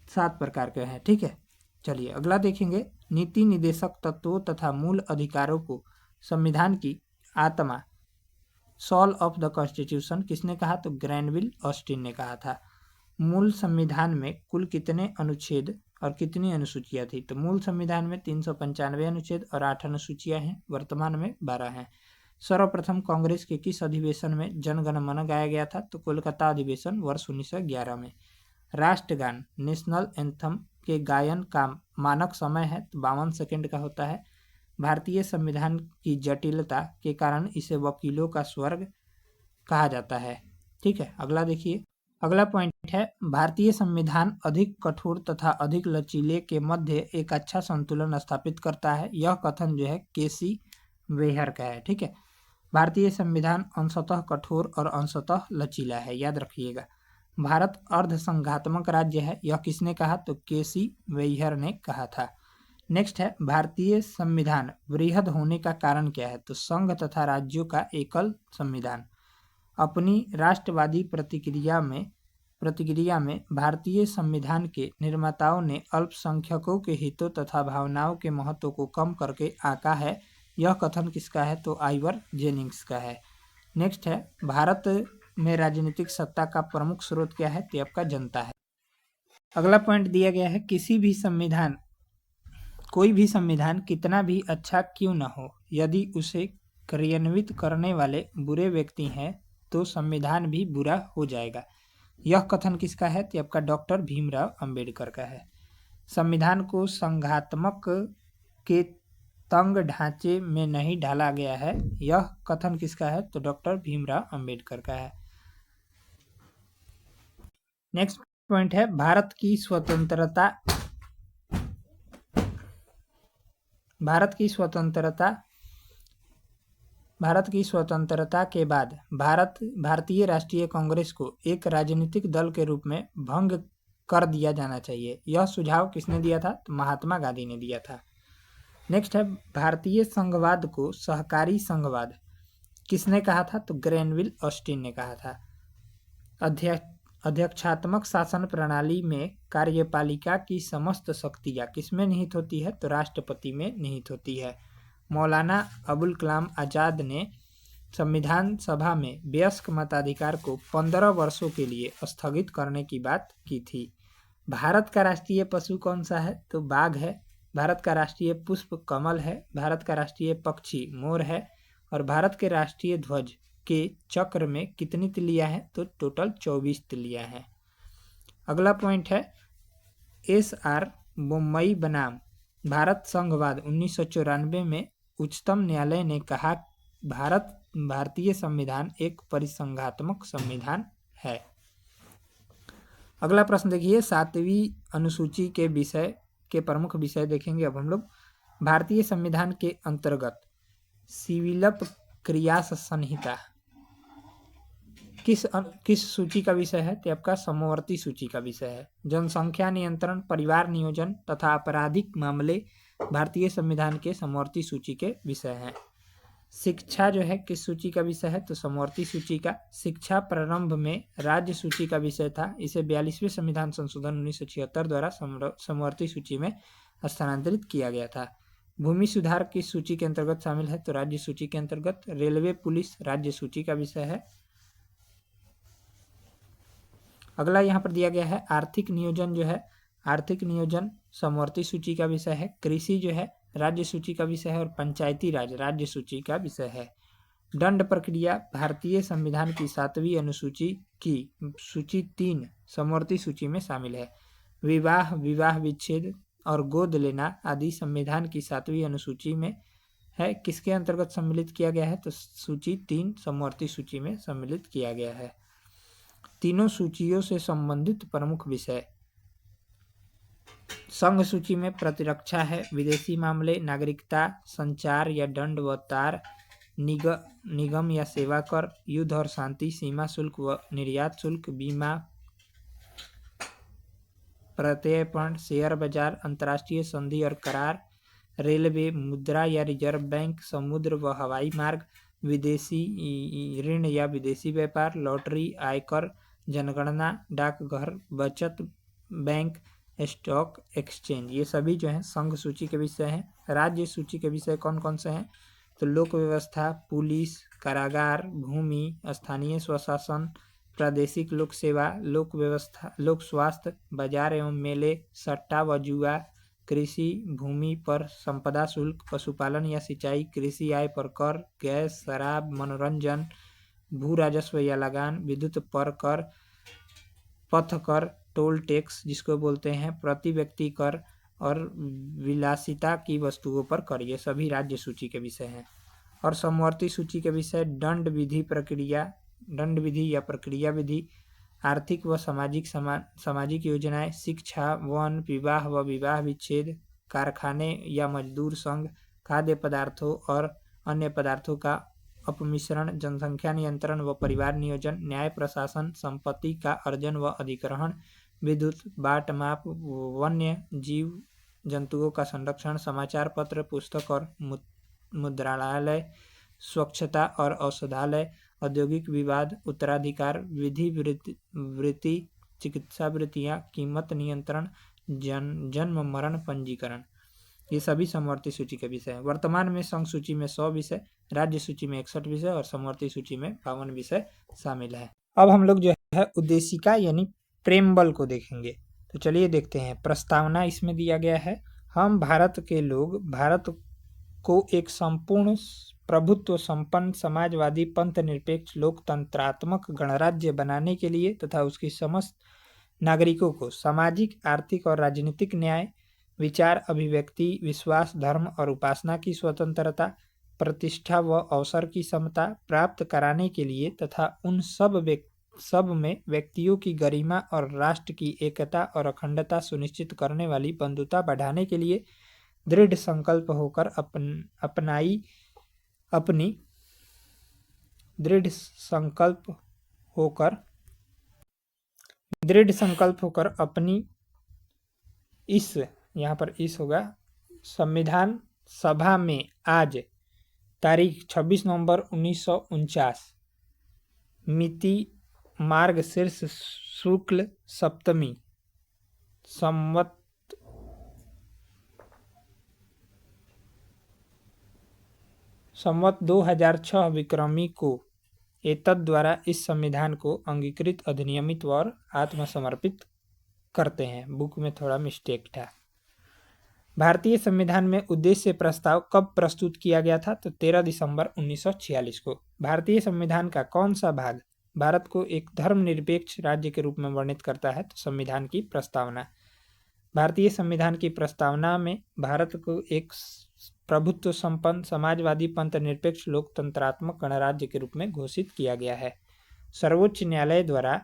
Speaker 1: 7 प्रकार के हैं। ठीक है। चलिए अगला देखेंगे, नीति निदेशक तत्वों तथा मूल अधिकारों को संविधान की आत्मा, सोल ऑफ द कॉन्स्टिट्यूशन किसने कहा? तो ग्रैनविल ऑस्टिन ने कहा था। मूल संविधान में कुल कितने अनुच्छेद और कितनी अनुसूचियां थी? तो मूल संविधान में 395 अनुच्छेद और 8 अनुसूचियां हैं, वर्तमान में 12 हैं। सर्वप्रथम कांग्रेस के किस अधिवेशन में जनगण मन गाया गया था? तो कोलकाता अधिवेशन वर्ष 1911 में। राष्ट्रगान नेशनल एंथम के गायन का मानक समय है तो 52 सेकंड का होता है। भारतीय संविधान की जटिलता के कारण इसे वकीलों का स्वर्ग कहा जाता है। ठीक है। अगला देखिए, अगला पॉइंट है भारतीय संविधान अधिक कठोर तथा अधिक लचीले के मध्य एक अच्छा संतुलन स्थापित करता है। यह कथन जो है केसी वेहर का है। ठीक है। भारतीय संविधान अंशतः कठोर और अंशतः लचीला है, याद रखिएगा। भारत अर्धसंघात्मक राज्य है, यह किसने कहा? तो केसी वेहर ने कहा था। नेक्स्ट है भारतीय संविधान वृहद होने का कारण क्या है? तो संघ तथा राज्यों का एकल संविधान। अपनी राष्ट्रवादी प्रतिक्रिया में भारतीय संविधान के निर्माताओं ने अल्पसंख्यकों के हितों तथा भावनाओं के महत्व को कम करके आंका है। यह कथन किसका है? तो आइवर जेनिंग्स का है। नेक्स्ट है भारत में राजनीतिक सत्ता का प्रमुख स्रोत क्या है? तो आपका जनता है। अगला पॉइंट दिया गया है किसी भी संविधान कोई भी संविधान कितना भी अच्छा क्यों न हो, यदि उसे क्रियान्वित करने वाले बुरे व्यक्ति हैं तो संविधान भी बुरा हो जाएगा। यह कथन किसका है? तो आपका डॉक्टर भीमराव अंबेडकर का है। संविधान को संघात्मक के तंग ढांचे में नहीं ढाला गया है, यह कथन किसका है? तो डॉक्टर भीमराव अंबेडकर का है। नेक्स्ट पॉइंट है भारत की स्वतंत्रता। भारत की स्वतंत्रता के बाद भारतीय राष्ट्रीय कांग्रेस को एक राजनीतिक दल के रूप में भंग कर दिया जाना चाहिए। यह सुझाव किसने दिया था? तो महात्मा गांधी ने दिया था। नेक्स्ट है भारतीय संघवाद को सहकारी संघवाद किसने कहा था? तो ग्रेनविल ऑस्टिन ने कहा था। अध्यक्षात्मक शासन प्रणाली में कार्यपालिका की समस्त शक्तियां किसमें निहित होती है? तो राष्ट्रपति में निहित होती है। मौलाना अबुल कलाम आजाद ने संविधान सभा में वयस्क मताधिकार को 15 वर्षों के लिए स्थगित करने की बात की थी। भारत का राष्ट्रीय पशु कौन सा है? तो बाघ है। भारत का राष्ट्रीय पुष्प कमल है। भारत का राष्ट्रीय पक्षी मोर है। और भारत के राष्ट्रीय ध्वज के चक्र में कितनी तिलियां हैं? तो टोटल 24 तिलियां हैं। अगला पॉइंट है SR बोम्मई बनाम भारत संघवाद 1994 में उच्चतम न्यायालय ने कहा भारतीय संविधान एक परिसंघात्मक संविधान है। अगला प्रश्न देखिए 7वीं अनुसूची के विषय के प्रमुख विषय देखेंगे अब हम लोग। भारतीय संविधान के अंतर्गत सिविलप क्रियास संहिता किस सूची का विषय है? तो आपका समवर्ती सूची का विषय है। जनसंख्या नियंत्रण, परिवार नियोजन तथा आपराधिक मामले भारतीय संविधान के समवर्ती सूची के विषय हैं। शिक्षा जो है किस सूची का विषय है? तो समवर्ती सूची का। शिक्षा प्रारंभ में राज्य सूची का विषय था, इसे 42वें संविधान संशोधन 1976 द्वारा समवर्ती सूची में स्थानांतरित किया गया था। भूमि सुधार किस सूची के अंतर्गत शामिल है? तो राज्य सूची के अंतर्गत। रेलवे पुलिस राज्य सूची का विषय है। अगला यहाँ पर दिया गया है आर्थिक नियोजन जो है, आर्थिक नियोजन समवर्ती सूची का विषय है। कृषि जो है राज्य सूची का विषय है और पंचायती राज राज्य सूची का विषय है। दंड प्रक्रिया भारतीय संविधान की 7वीं अनुसूची की सूची 3 समवर्ती सूची में शामिल है। विवाह, विवाह विच्छेद और गोद लेना आदि संविधान की 7वीं अनुसूची में है। किसके अंतर्गत सम्मिलित किया गया है? तो सूची 3 समवर्ती सूची में सम्मिलित किया गया है। तीनों सूचियों से संबंधित प्रमुख विषय। संघ सूची में प्रतिरक्षा है, विदेशी मामले, नागरिकता, संचार या दंड व तार, निगम या सेवा कर, युद्ध और शांति, सीमा शुल्क व निर्यात शुल्क, बीमा, प्रत्यर्पण, शेयर बाजार, अंतर्राष्ट्रीय संधि और करार, रेलवे, मुद्रा या रिजर्व बैंक, समुद्र व हवाई मार्ग, विदेशी ऋण या विदेशी व्यापार, लॉटरी, आयकर, जनगणना, डाकघर, बचत बैंक, स्टॉक एक्सचेंज, ये सभी जो हैं संघ सूची के विषय हैं। राज्य सूची के विषय कौन कौन से हैं? तो लोक व्यवस्था, पुलिस, कारागार, भूमि, स्थानीय स्वशासन, प्रादेशिक लोक सेवा, लोक व्यवस्था, लोक स्वास्थ्य, बाजार एवं मेले, सट्टा व जुआ, कृषि भूमि पर संपदा शुल्क, पशुपालन या सिंचाई, कृषि आय पर कर, गैस, शराब, मनोरंजन, भू राजस्व या लगान, विद्युत पर कर, पथ कर, टोल टैक्स जिसको बोलते हैं, प्रति व्यक्ति कर और विलासिता की वस्तुओं पर कर, ये सभी राज्य सूची के विषय हैं। और समवर्ती सूची के विषय दंड विधि प्रक्रिया, दंड विधि या प्रक्रिया विधि, आर्थिक व सामाजिक योजनाएं, शिक्षा, वन, विवाह व विवाह विच्छेद, कारखाने या मजदूर संघ, खाद्य पदार्थों और अन्य पदार्थों का अपमिश्रण, जनसंख्या नियंत्रण व परिवार नियोजन, न्याय प्रशासन, संपत्ति का अर्जन व अधिग्रहण, विद्युत, बाट माप, वन्य जीव जंतुओं का संरक्षण, समाचार पत्र, पुस्तक और मुद्रणालय, स्वच्छता और औषधालय, औद्योगिक विवाद, उत्तराधिकार, विधि वृत्ति, चिकित्सा वृत्तियां, कीमत नियंत्रण, जन्म मरण पंजीकरण, ये सभी समवर्ती सूची के विषय हैं। वर्तमान में संघ सूची में 100 विषय, राज्य सूची में 61 विषय और समवर्ती सूची में 52 विषय शामिल है। अब हम लोग जो है उद्देशिका यानी प्रेमबल को देखेंगे। तो चलिए देखते हैं। प्रस्तावना इसमें दिया गया है हम भारत के लोग भारत को एक संपूर्ण प्रभुत्व संपन्न समाजवादी पंथ निरपेक्ष लोकतंत्रात्मक गणराज्य बनाने के लिए तथा उसकी समस्त नागरिकों को सामाजिक, आर्थिक और राजनीतिक न्याय, विचार अभिव्यक्ति, विश्वास, धर्म और उपासना की स्वतंत्रता, प्रतिष्ठा व अवसर की समता प्राप्त कराने के लिए तथा उन सब में व्यक्तियों की गरिमा और राष्ट्र की एकता और अखंडता सुनिश्चित करने वाली बंधुता बढ़ाने के लिए दृढ़ संकल्प होकर अपनी दृढ़ संकल्प होकर अपनी इस यहाँ पर इस होगा संविधान सभा में आज तारीख 26 नवंबर 1949 मिति मार्गशीर्ष शुक्ल सप्तमी संवत 2006 विक्रमी को एतद द्वारा इस संविधान को अंगीकृत, अधिनियमित और आत्मसमर्पित करते हैं। बुक में थोड़ा मिस्टेक था। भारतीय संविधान में उद्देश्य प्रस्ताव कब प्रस्तुत किया गया था? तो 13 दिसंबर 1946 को। भारतीय संविधान का कौन सा भाग भारत को एक धर्मनिरपेक्ष राज्य के रूप में वर्णित करता है? तो संविधान की प्रस्तावना। भारतीय संविधान की प्रस्तावना में भारत को एक प्रभुत्व संपन्न समाजवादी पंथ निरपेक्ष लोकतंत्रात्मक गणराज्य के रूप में घोषित किया गया है। सर्वोच्च न्यायालय द्वारा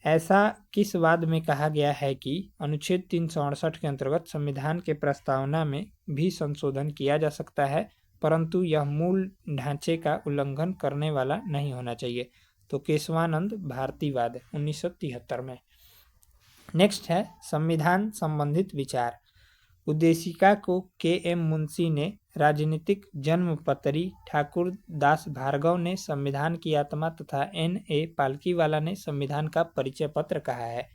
Speaker 1: ऐसा किस वाद में कहा गया है कि अनुच्छेद 368 के अंतर्गत संविधान के प्रस्तावना में भी संशोधन किया जा सकता है, परंतु यह मूल ढांचे का उल्लंघन करने वाला नहीं होना चाहिए? तो केशवानंद भारतीवाद 1973 में। नेक्स्ट है संविधान संबंधित विचार। उद्देशिका को के.एम. मुंशी ने राजनीतिक जन्मपत्री, ठाकुर दास भार्गव ने संविधान की आत्मा तथा N.A. पालकीवाला ने संविधान का परिचय पत्र कहा है।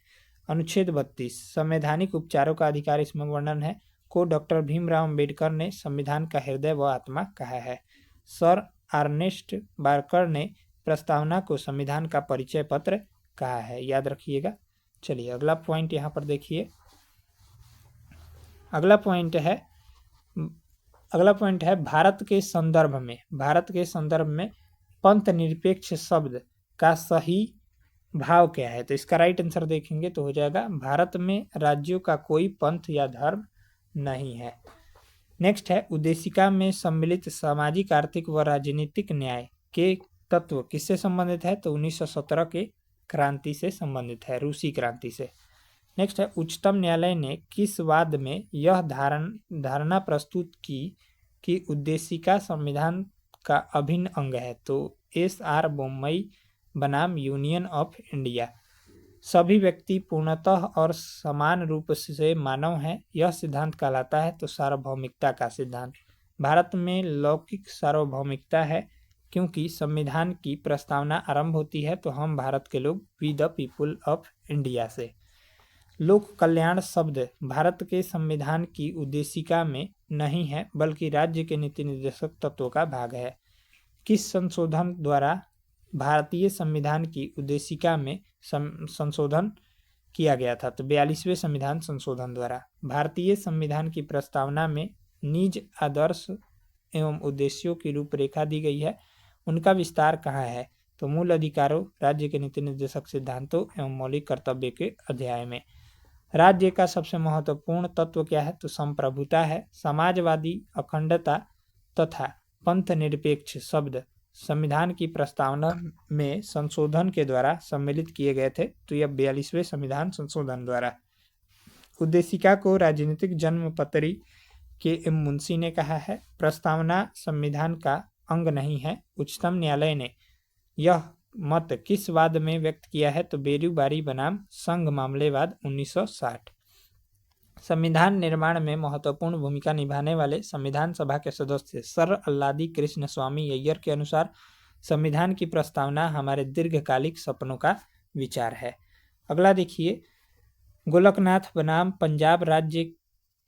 Speaker 1: अनुच्छेद 32 संवैधानिक उपचारों का अधिकार इसमें वर्णन है। को डॉक्टर भीमराव अंबेडकर ने संविधान का हृदय व आत्मा कहा है। सर अर्नेस्ट बार्कर ने प्रस्तावना को संविधान का परिचय पत्र कहा है। याद रखिएगा। चलिए अगला पॉइंट यहाँ पर देखिए। अगला पॉइंट है भारत के संदर्भ में पंथ निरपेक्ष शब्द का सही भाव क्या है? तो इसका राइट आंसर देखेंगे तो हो जाएगा भारत में राज्यों का कोई पंथ या धर्म नहीं है। नेक्स्ट है उद्देशिका में सम्मिलित सामाजिक, आर्थिक व राजनीतिक न्याय के तत्व किससे संबंधित है? तो 1917 के क्रांति से संबंधित है, रूसी क्रांति से। नेक्स्ट है उच्चतम न्यायालय ने किस वाद में यह धारणा प्रस्तुत की कि उद्देशिका संविधान का अभिन्न अंग है? तो S.R. बोम्मई बनाम यूनियन ऑफ इंडिया। सभी व्यक्ति पूर्णतः और समान रूप से मानव हैं, यह सिद्धांत कहलाता है तो सार्वभौमिकता का सिद्धांत। भारत में लौकिक सार्वभौमिकता है क्योंकि संविधान की प्रस्तावना आरंभ होती है तो हम भारत के लोग we the people of India से। लोक कल्याण शब्द भारत के संविधान की उद्देशिका में नहीं है बल्कि राज्य के नीति निर्देशक तत्वों का भाग है। किस संशोधन द्वारा भारतीय संविधान की उद्देशिका में संशोधन किया गया था? तो 42वें संविधान संशोधन द्वारा। भारतीय संविधान की प्रस्तावना में निज आदर्श एवं उद्देश्यों की रूपरेखा दी गई है, उनका विस्तार कहाँ है? तो मूल अधिकारों, राज्य के नीति निर्देशक सिद्धांतों एवं मौलिक कर्तव्य के अध्याय में। राज्य का सबसे महत्वपूर्ण तत्व क्या है? तो संप्रभुता है। समाजवादी, अखंडता तथा पंथ निरपेक्ष शब्द संविधान की प्रस्तावना में संशोधन के द्वारा सम्मिलित किए गए थे तो यह 42वें संविधान संशोधन द्वारा। उद्देशिका को राजनीतिक जन्मपत्री के.एम. मुंशी ने कहा है। प्रस्तावना संविधान का अंग नहीं है। उच्चतम न्यायालय ने यह मत किस वाद में व्यक्त किया है? तो बेरूबारी बनाम संघ मामलेवाद 1960। संविधान निर्माण में महत्वपूर्ण भूमिका निभाने वाले संविधान सभा के सदस्य सर अल्लादी कृष्ण स्वामी अय्यर के अनुसार संविधान की प्रस्तावना हमारे दीर्घकालिक सपनों का विचार है। अगला देखिए, गोलकनाथ बनाम पंजाब राज्य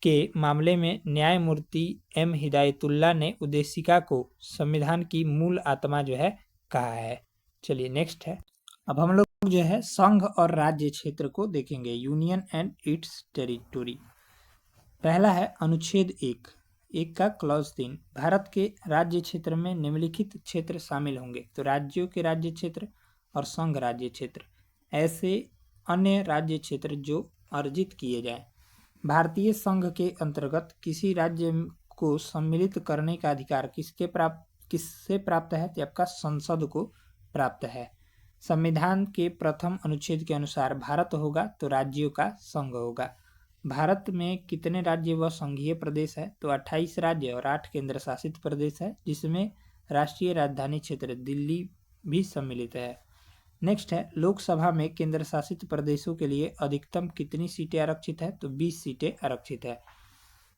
Speaker 1: के मामले में न्यायमूर्ति M. हिदायतुल्लाह ने उद्देशिका को संविधान की मूल आत्मा जो है कहा है। चलिए नेक्स्ट है। अब हम लोग जो है संघ और राज्य क्षेत्र को देखेंगे, यूनियन एंड इट्स टेरिटोरी। पहला है अनुच्छेद 1 का क्लॉज 3, भारत के राज्य क्षेत्र में निम्नलिखित क्षेत्र शामिल होंगे। तो राज्यों के राज्य क्षेत्र और संघ राज्य क्षेत्र, ऐसे अन्य राज्य क्षेत्र जो अर्जित किए जाएं। भारतीय संघ के अंतर्गत किसी राज्य को सम्मिलित करने का अधिकार किससे प्राप्त है? तो आपका संसद को प्राप्त है। संविधान के प्रथम अनुच्छेद के अनुसार भारत होगा तो राज्यों का संघ होगा। भारत में कितने राज्य व संघीय प्रदेश है? तो 28 राज्य और 8 केंद्र शासित प्रदेश है, जिसमें राष्ट्रीय राजधानी क्षेत्र दिल्ली भी सम्मिलित है। नेक्स्ट है, लोकसभा में केंद्र शासित प्रदेशों के लिए अधिकतम कितनी सीटें आरक्षित है? तो 20 सीटें आरक्षित है।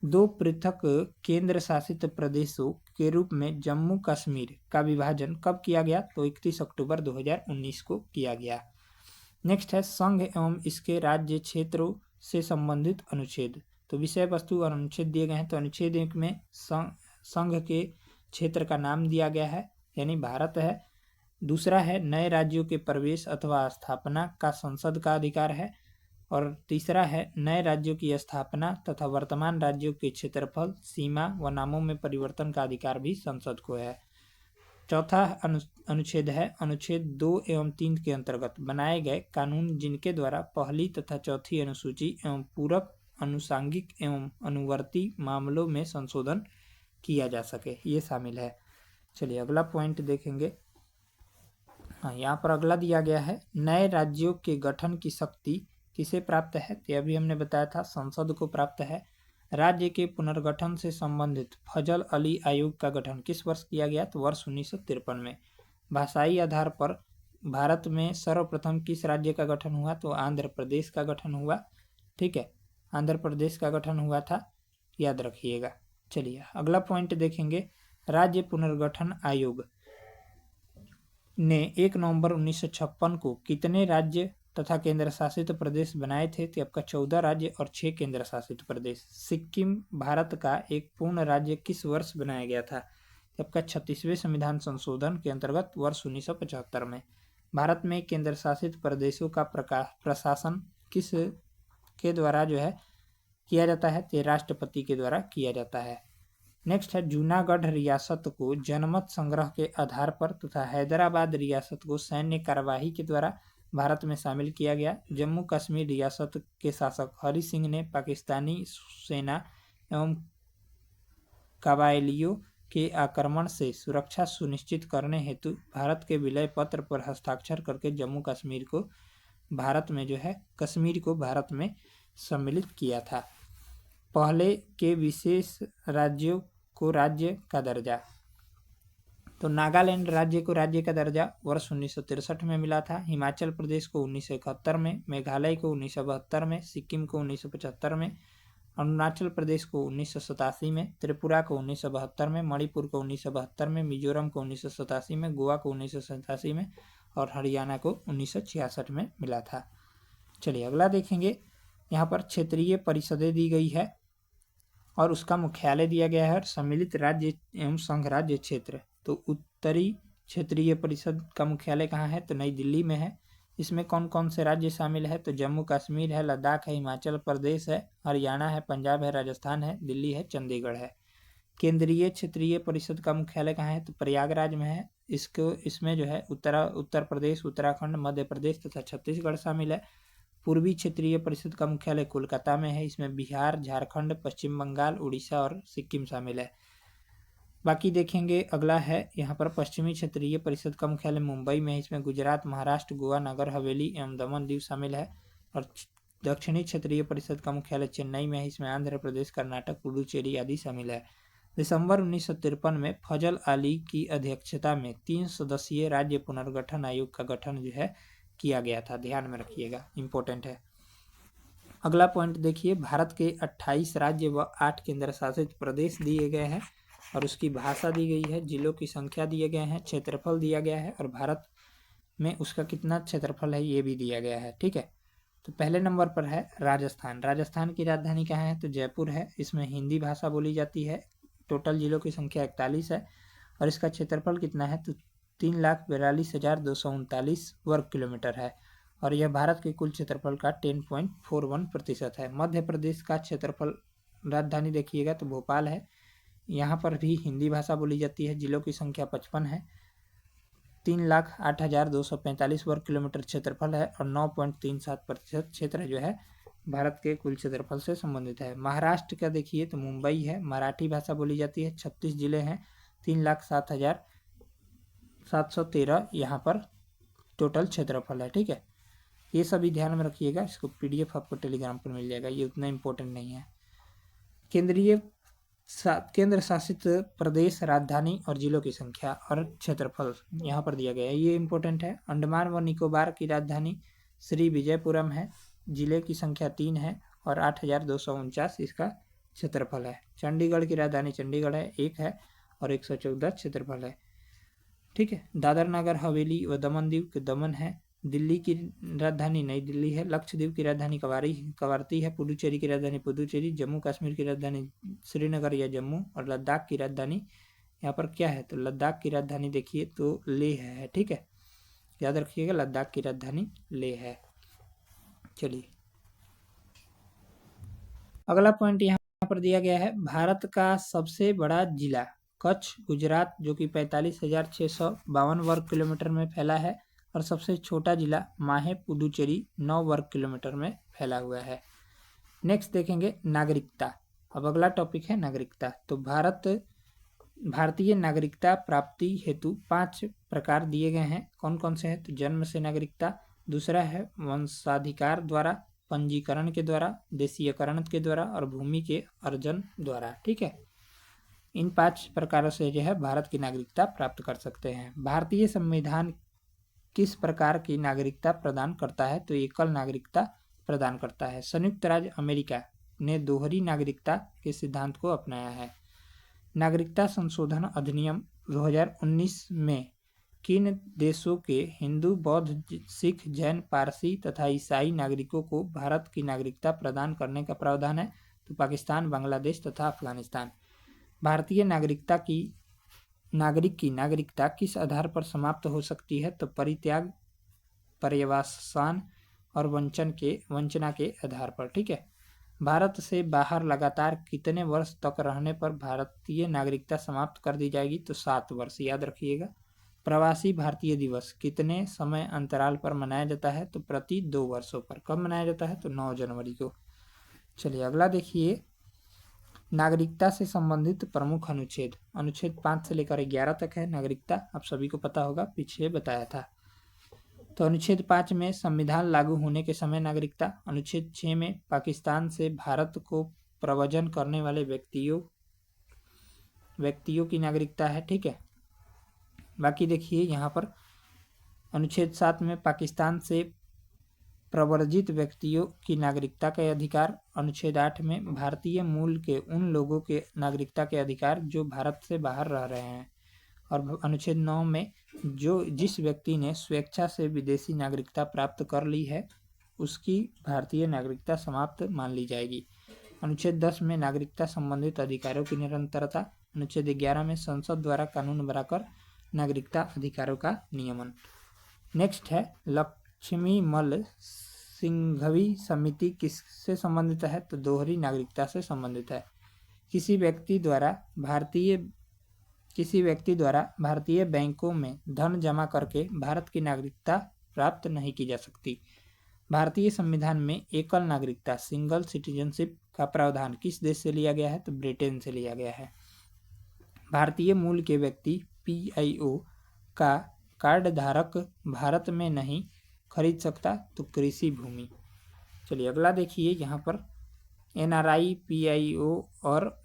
Speaker 1: 2 पृथक केंद्र शासित प्रदेशों के रूप में जम्मू कश्मीर का विभाजन कब किया गया? तो 31 अक्टूबर 2019 को किया गया। नेक्स्ट है, संघ एवं इसके राज्य क्षेत्रों से संबंधित अनुच्छेद। तो विषय वस्तु और अनुच्छेद दिए गए हैं। तो अनुच्छेद 1 में संघ के क्षेत्र का नाम दिया गया है, यानी भारत है। दूसरा है, नए राज्यों के प्रवेश अथवा स्थापना का संसद का अधिकार है। और तीसरा है, नए राज्यों की स्थापना तथा वर्तमान राज्यों के क्षेत्रफल, सीमा व नामों में परिवर्तन का अधिकार भी संसद को है। चौथा अनुच्छेद है, अनुच्छेद 2 एवं 3 के अंतर्गत बनाए गए कानून जिनके द्वारा पहली तथा चौथी अनुसूची एवं पूरक, अनुसांगिक एवं अनुवर्ती मामलों में संशोधन किया जा सके, ये शामिल है। चलिए अगला पॉइंट देखेंगे। हाँ, यहाँ पर अगला दिया गया है, नए राज्यों के गठन की शक्ति किसे प्राप्त है? तो अभी हमने बताया था संसद को प्राप्त है। राज्य के पुनर्गठन से संबंधित फजल अली आयोग का गठन किस वर्ष किया गया? तो वर्ष 1953 में। भाषाई आधार पर भारत में सर्वप्रथम किस राज्य का गठन हुआ? तो आंध्र प्रदेश का गठन हुआ। ठीक है, आंध्र प्रदेश का गठन हुआ था, याद रखिएगा। चलिए अगला पॉइंट देखेंगे। राज्य पुनर्गठन आयोग ने 1 नवंबर 1956 को कितने राज्य तथा केंद्र शासित प्रदेश बनाए थे? तो आपका 14 राज्य और 6 केंद्र शासित प्रदेश। सिक्किम भारत का एक पूर्ण राज्य किस वर्ष बनाया गया था? तो आपका 36वें संविधान संशोधन के अंतर्गत वर्ष 1975 में। भारत में केंद्र शासित प्रदेशों का प्रशासन किस के द्वारा जो है किया जाता है? तो राष्ट्रपति के द्वारा किया जाता है। नेक्स्ट है, जूनागढ़ रियासत को जनमत संग्रह के आधार पर तथा हैदराबाद रियासत को सैन्य कार्यवाही के द्वारा भारत में शामिल किया गया। जम्मू कश्मीर रियासत के शासक हरि सिंह ने पाकिस्तानी सेना एवं कबायलियों के आक्रमण से सुरक्षा सुनिश्चित करने हेतु भारत के विलय पत्र पर हस्ताक्षर करके जम्मू कश्मीर को भारत में जो है कश्मीर को भारत में सम्मिलित किया था। पहले के विशेष राज्यों को राज्य का दर्जा। तो नागालैंड राज्य को राज्य का दर्जा वर्ष 1963 में मिला था। हिमाचल प्रदेश को 1971 में, मेघालय को 1972 में, सिक्किम को 1975 में, अरुणाचल प्रदेश को 1987 में, त्रिपुरा को 1972 में, मणिपुर को 1972 में, मिजोरम को 1987 में, गोवा को 1987 में और हरियाणा को 1966 में मिला था। चलिए अगला देखेंगे। यहाँ पर क्षेत्रीय परिषदें दी गई है और उसका मुख्यालय दिया गया है। सम्मिलित राज्य एवं संघ राज्य क्षेत्र, तो उत्तरी क्षेत्रीय परिषद का मुख्यालय कहाँ है? तो नई दिल्ली में है। इसमें कौन कौन से राज्य शामिल है? तो जम्मू कश्मीर है, लद्दाख है, हिमाचल प्रदेश है, हरियाणा है, पंजाब है, राजस्थान है, दिल्ली है, चंडीगढ़ है। केंद्रीय क्षेत्रीय परिषद का मुख्यालय कहाँ है? तो प्रयागराज में है। इसमें जो है उत्तर प्रदेश, उत्तराखंड, मध्य प्रदेश तथा छत्तीसगढ़ शामिल है। पूर्वी क्षेत्रीय परिषद का मुख्यालय कोलकाता में है। इसमें बिहार, झारखंड, पश्चिम बंगाल, उड़ीसा और सिक्किम शामिल है। बाकी देखेंगे अगला है, यहाँ पर पश्चिमी क्षेत्रीय परिषद का मुख्यालय मुंबई में है। इसमें गुजरात, महाराष्ट्र, गोवा, नगर हवेली एवं दमन दीव शामिल है। और दक्षिणी क्षेत्रीय परिषद का मुख्यालय चेन्नई में है। इसमें आंध्र प्रदेश, कर्नाटक, पुडुचेरी आदि शामिल है। दिसंबर 1953 में फजल अली की अध्यक्षता में 3 सदस्यीय राज्य पुनर्गठन आयोग का गठन जो है किया गया था, ध्यान में रखिएगा, इंपॉर्टेंट है। अगला पॉइंट देखिए, भारत के 28 राज्य व 8 केंद्र शासित प्रदेश दिए गए हैं और उसकी भाषा दी गई है, जिलों की संख्या दिए गए हैं, क्षेत्रफल दिया गया है और भारत में उसका कितना क्षेत्रफल है ये भी दिया गया है। ठीक है, तो पहले नंबर पर है राजस्थान। राजस्थान की राजधानी कहाँ है? तो जयपुर है। इसमें हिंदी भाषा बोली जाती है। टोटल जिलों की संख्या 41 है और इसका क्षेत्रफल कितना है? तो 3,42,239 वर्ग किलोमीटर है और यह भारत के कुल क्षेत्रफल का 10.41% है। मध्य प्रदेश का क्षेत्रफल राजधानी देखिएगा तो भोपाल है। यहाँ पर भी हिंदी भाषा बोली जाती है। जिलों की संख्या 55 है। 3,08,245 वर्ग किलोमीटर क्षेत्रफल है और 9.37% क्षेत्र जो है भारत के कुल क्षेत्रफल से संबंधित है। महाराष्ट्र का देखिए तो मुंबई है। मराठी भाषा बोली जाती है। 36 जिले हैं। 3,07,713 यहाँ पर टोटल क्षेत्रफल है। ठीक है, ये सभी ध्यान में रखिएगा। इसको PDF आपको टेलीग्राम पर मिल जाएगा, ये उतना इम्पोर्टेंट नहीं है। केंद्र शासित प्रदेश, राजधानी और जिलों की संख्या और क्षेत्रफल यहाँ पर दिया गया है, ये इम्पोर्टेंट है। अंडमान व निकोबार की राजधानी श्री विजयपुरम है। जिले की संख्या 3 है और 8,249 इसका क्षेत्रफल है। चंडीगढ़ की राजधानी चंडीगढ़ है, 1 है और 114 क्षेत्रफल है। ठीक है, दादर नगर हवेली व दमन दीव के दमन है। दिल्ली की राजधानी नई दिल्ली है। लक्षद्वीप की राजधानी कवारती है। पुडुचेरी की राजधानी पुदुचेरी। जम्मू कश्मीर की राजधानी श्रीनगर या जम्मू। और लद्दाख की राजधानी यहाँ पर क्या है, तो लद्दाख की राजधानी देखिए तो लेह है। ठीक है, याद रखिएगा लद्दाख की राजधानी लेह है। चलिए अगला पॉइंट यहाँ पर दिया गया है, भारत का सबसे बड़ा जिला कच्छ गुजरात जो कि 45,652 वर्ग किलोमीटर में फैला है और सबसे छोटा जिला माहे पुदुचेरी 9 वर्ग किलोमीटर में फैला हुआ है। नेक्स्ट देखेंगे नागरिकता। अब अगला टॉपिक है नागरिकता। तो भारतीय नागरिकता प्राप्ति हेतु 5 प्रकार दिए गए हैं। कौन कौन से हैं, तो जन्म से नागरिकता, दूसरा है वंशाधिकार द्वारा, पंजीकरण के द्वारा, देशीयकरण के द्वारा और भूमि के अर्जन द्वारा। ठीक है, इन 5 प्रकारों से जो है भारत की नागरिकता प्राप्त कर सकते हैं। भारतीय संविधान किस प्रकार की नागरिकता प्रदान करता है, तो एकल नागरिकता प्रदान करता है। संयुक्त राज्य अमेरिका ने दोहरी नागरिकता के सिद्धांत को अपनाया है। नागरिकता संशोधन अधिनियम 2019 में किन देशों के हिंदू, बौद्ध, सिख, जैन, पारसी तथा ईसाई नागरिकों को भारत की नागरिकता प्रदान करने का प्रावधान है, तो पाकिस्तान, बांग्लादेश तथा अफगानिस्तान। भारतीय नागरिक की नागरिकता किस आधार पर समाप्त हो सकती है, तो परित्याग, पर्यवसान और वंचना के आधार पर। ठीक है, भारत से बाहर लगातार कितने वर्ष तक रहने पर भारतीय नागरिकता समाप्त कर दी जाएगी, तो 7 वर्ष। याद रखिएगा। प्रवासी भारतीय दिवस कितने समय अंतराल पर मनाया जाता है, तो प्रति 2 वर्षों पर। कब मनाया जाता है, तो 9 जनवरी को। चलिए अगला देखिए, नागरिकता से संबंधित प्रमुख अनुच्छेद। अनुच्छेद 5 से लेकर 11 तक है नागरिकता, आप सभी को पता होगा, पीछे बताया था। तो अनुच्छेद 5 में संविधान लागू होने के समय नागरिकता। अनुच्छेद 6 में पाकिस्तान से भारत को प्रव्रजन करने वाले व्यक्तियों की नागरिकता है। ठीक है, बाकी देखिए यहाँ पर अनुच्छेद 7 में पाकिस्तान से प्रव्रजित व्यक्तियों की नागरिकता के अधिकार। अनुच्छेद 8 में भारतीय मूल के उन लोगों के नागरिकता के अधिकार जो भारत से बाहर रह रहे हैं। और अनुच्छेद 9 में जिस व्यक्ति ने स्वेच्छा से विदेशी नागरिकता प्राप्त कर ली है उसकी भारतीय नागरिकता समाप्त मान ली जाएगी। अनुच्छेद 10 में नागरिकता संबंधित अधिकारों की निरंतरता। अनुच्छेद 11 में संसद द्वारा कानून बनाकर नागरिकता अधिकारों का नियमन। नेक्स्ट है लक्ष्मीमल सिंघवी समिति किससे संबंधित है, तो दोहरी नागरिकता से संबंधित है। किसी व्यक्ति द्वारा भारतीय बैंकों में धन जमा करके भारत की नागरिकता प्राप्त नहीं की जा सकती। भारतीय संविधान में एकल नागरिकता सिंगल सिटीजनशिप का प्रावधान किस देश से लिया गया है, तो ब्रिटेन से लिया गया है। भारतीय मूल के व्यक्ति PIO का कार्ड धारक भारत में नहीं खरीद सकता, तो कृषि भूमि। चलिए अगला देखिए, यहाँ पर NRI, PIO और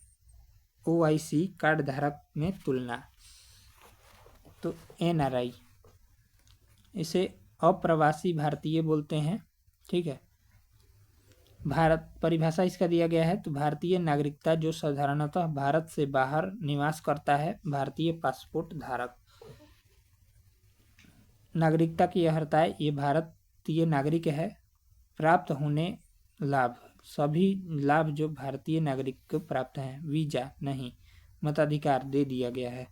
Speaker 1: OIC कार्ड धारक में तुलना। तो NRI इसे अप्रवासी भारतीय बोलते हैं। ठीक है, परिभाषा इसका दिया गया है, तो भारतीय नागरिकता जो साधारणतः भारत से बाहर निवास करता है, भारतीय पासपोर्ट धारक। नागरिकता की अर्हताएं, ये भारतीय नागरिक है। प्राप्त होने लाभ, सभी लाभ जो भारतीय नागरिक को प्राप्त हैं। वीजा नहीं, मताधिकार दे दिया गया है।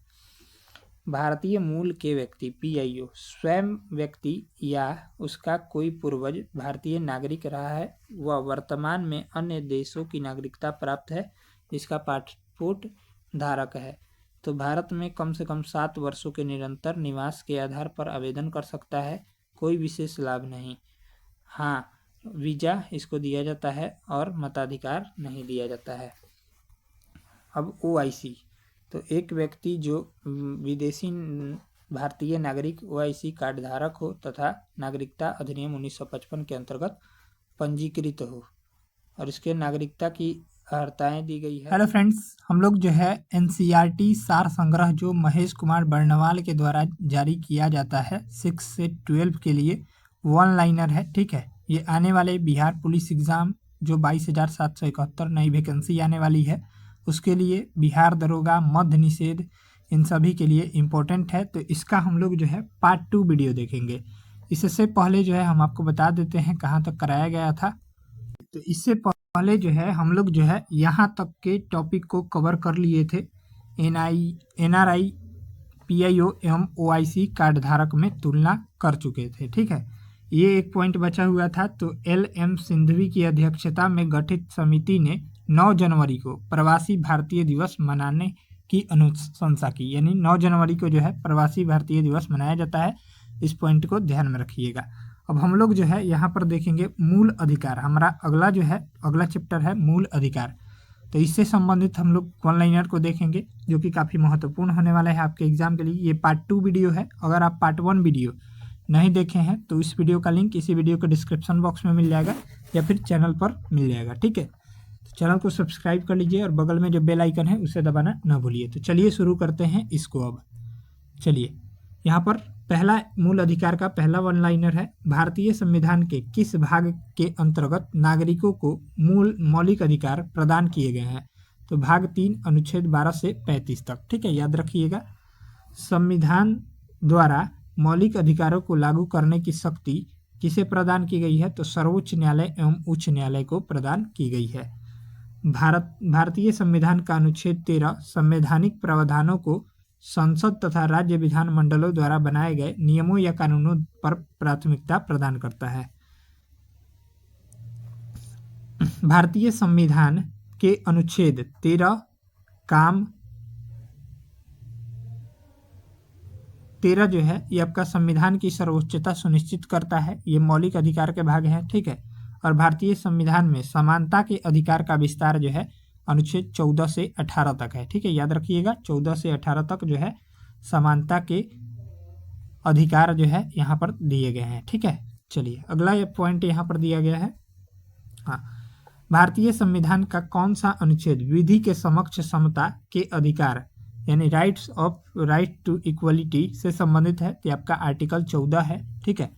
Speaker 1: भारतीय मूल के व्यक्ति PIO स्वयं व्यक्ति या उसका कोई पूर्वज भारतीय नागरिक रहा है, वह वर्तमान में अन्य देशों की नागरिकता प्राप्त है, जिसका पासपोर्ट धारक है, तो भारत में कम से कम 7 वर्षों के निरंतर निवास के आधार पर आवेदन कर सकता है। कोई विशेष लाभ नहीं। हाँ, वीजा इसको दिया जाता है और मताधिकार नहीं दिया जाता है। अब OIC, तो एक व्यक्ति जो विदेशी भारतीय नागरिक OIC कार्ड धारक हो तथा नागरिकता अधिनियम 1955 के अंतर्गत पंजीकृत हो और इसके नागरिकता की अर्हताएं दी गई है। हेलो फ्रेंड्स, हम लोग जो है NCERT सार संग्रह जो महेश कुमार बर्णवाल के द्वारा जारी किया जाता है 6 से 12 के लिए, वन लाइनर है। ठीक है, ये आने वाले बिहार पुलिस एग्जाम जो 22,771 नई वैकेंसी आने वाली है उसके लिए, बिहार दरोगा, मद्य निषेध, इन सभी के लिए इम्पोर्टेंट है। तो इसका हम लोग जो है पार्ट 2 वीडियो देखेंगे। इससे पहले जो है हम आपको बता देते हैं कहाँ तक कराया गया था। तो इससे पहले जो है हम लोग जो है यहाँ तक के टॉपिक को कवर कर लिए थे। NRI, PIO एवं OIC कार्ड धारक में तुलना कर चुके थे। ठीक है, ये एक पॉइंट बचा हुआ था। तो LM सिंघवी की अध्यक्षता में गठित समिति ने 9 जनवरी को प्रवासी भारतीय दिवस मनाने की अनुशंसा की, यानी 9 जनवरी को जो है प्रवासी भारतीय दिवस मनाया जाता है। इस पॉइंट को ध्यान में रखिएगा। अब हम लोग जो है यहाँ पर देखेंगे मूल अधिकार। हमारा अगला चैप्टर है मूल अधिकार। तो इससे संबंधित हम लोग वन लाइनर को देखेंगे जो कि काफ़ी महत्वपूर्ण होने वाला है आपके एग्जाम के लिए। ये पार्ट 2 वीडियो है। अगर आप पार्ट 1 वीडियो नहीं देखे हैं तो इस वीडियो का लिंक इसी वीडियो के डिस्क्रिप्शन बॉक्स में मिल जाएगा या फिर चैनल पर मिल जाएगा। ठीक है, तो चैनल को सब्सक्राइब कर लीजिए और बगल में जो बेल आइकन है उसे दबाना ना भूलिए। तो चलिए शुरू करते हैं इसको। अब चलिए, यहाँ पर पहला मूल अधिकार का पहला वन लाइनर है, भारतीय संविधान के किस भाग के अंतर्गत नागरिकों को मौलिक अधिकार प्रदान किए गए हैं। तो भाग 3 अनुच्छेद 12 से 35 तक। ठीक है, याद रखिएगा। संविधान द्वारा मौलिक अधिकारों को लागू करने की शक्ति किसे प्रदान की गई है। तो सर्वोच्च न्यायालय एवं उच्च न्यायालय को प्रदान की गई है। भारतीय संविधान का अनुच्छेद 13 संवैधानिक प्रावधानों को संसद तथा राज्य विधान मंडलों द्वारा बनाए गए नियमों या कानूनों पर प्राथमिकता प्रदान करता है। भारतीय संविधान के अनुच्छेद 13 जो है ये आपका संविधान की सर्वोच्चता सुनिश्चित करता है। ये मौलिक अधिकार के भाग हैं। ठीक है, और भारतीय संविधान में समानता के अधिकार का विस्तार जो है अनुच्छेद 14 से 18 तक है। ठीक है, याद रखिएगा 14 से 18 तक जो है समानता के अधिकार जो है यहाँ पर दिए गए हैं। ठीक है, चलिए अगला ये पॉइंट यहाँ पर दिया गया है। हाँ, भारतीय संविधान का कौन सा अनुच्छेद विधि के समक्ष समता के अधिकार यानी राइट टू इक्वलिटी से संबंधित है। तो आपका आर्टिकल 14 है। ठीक है,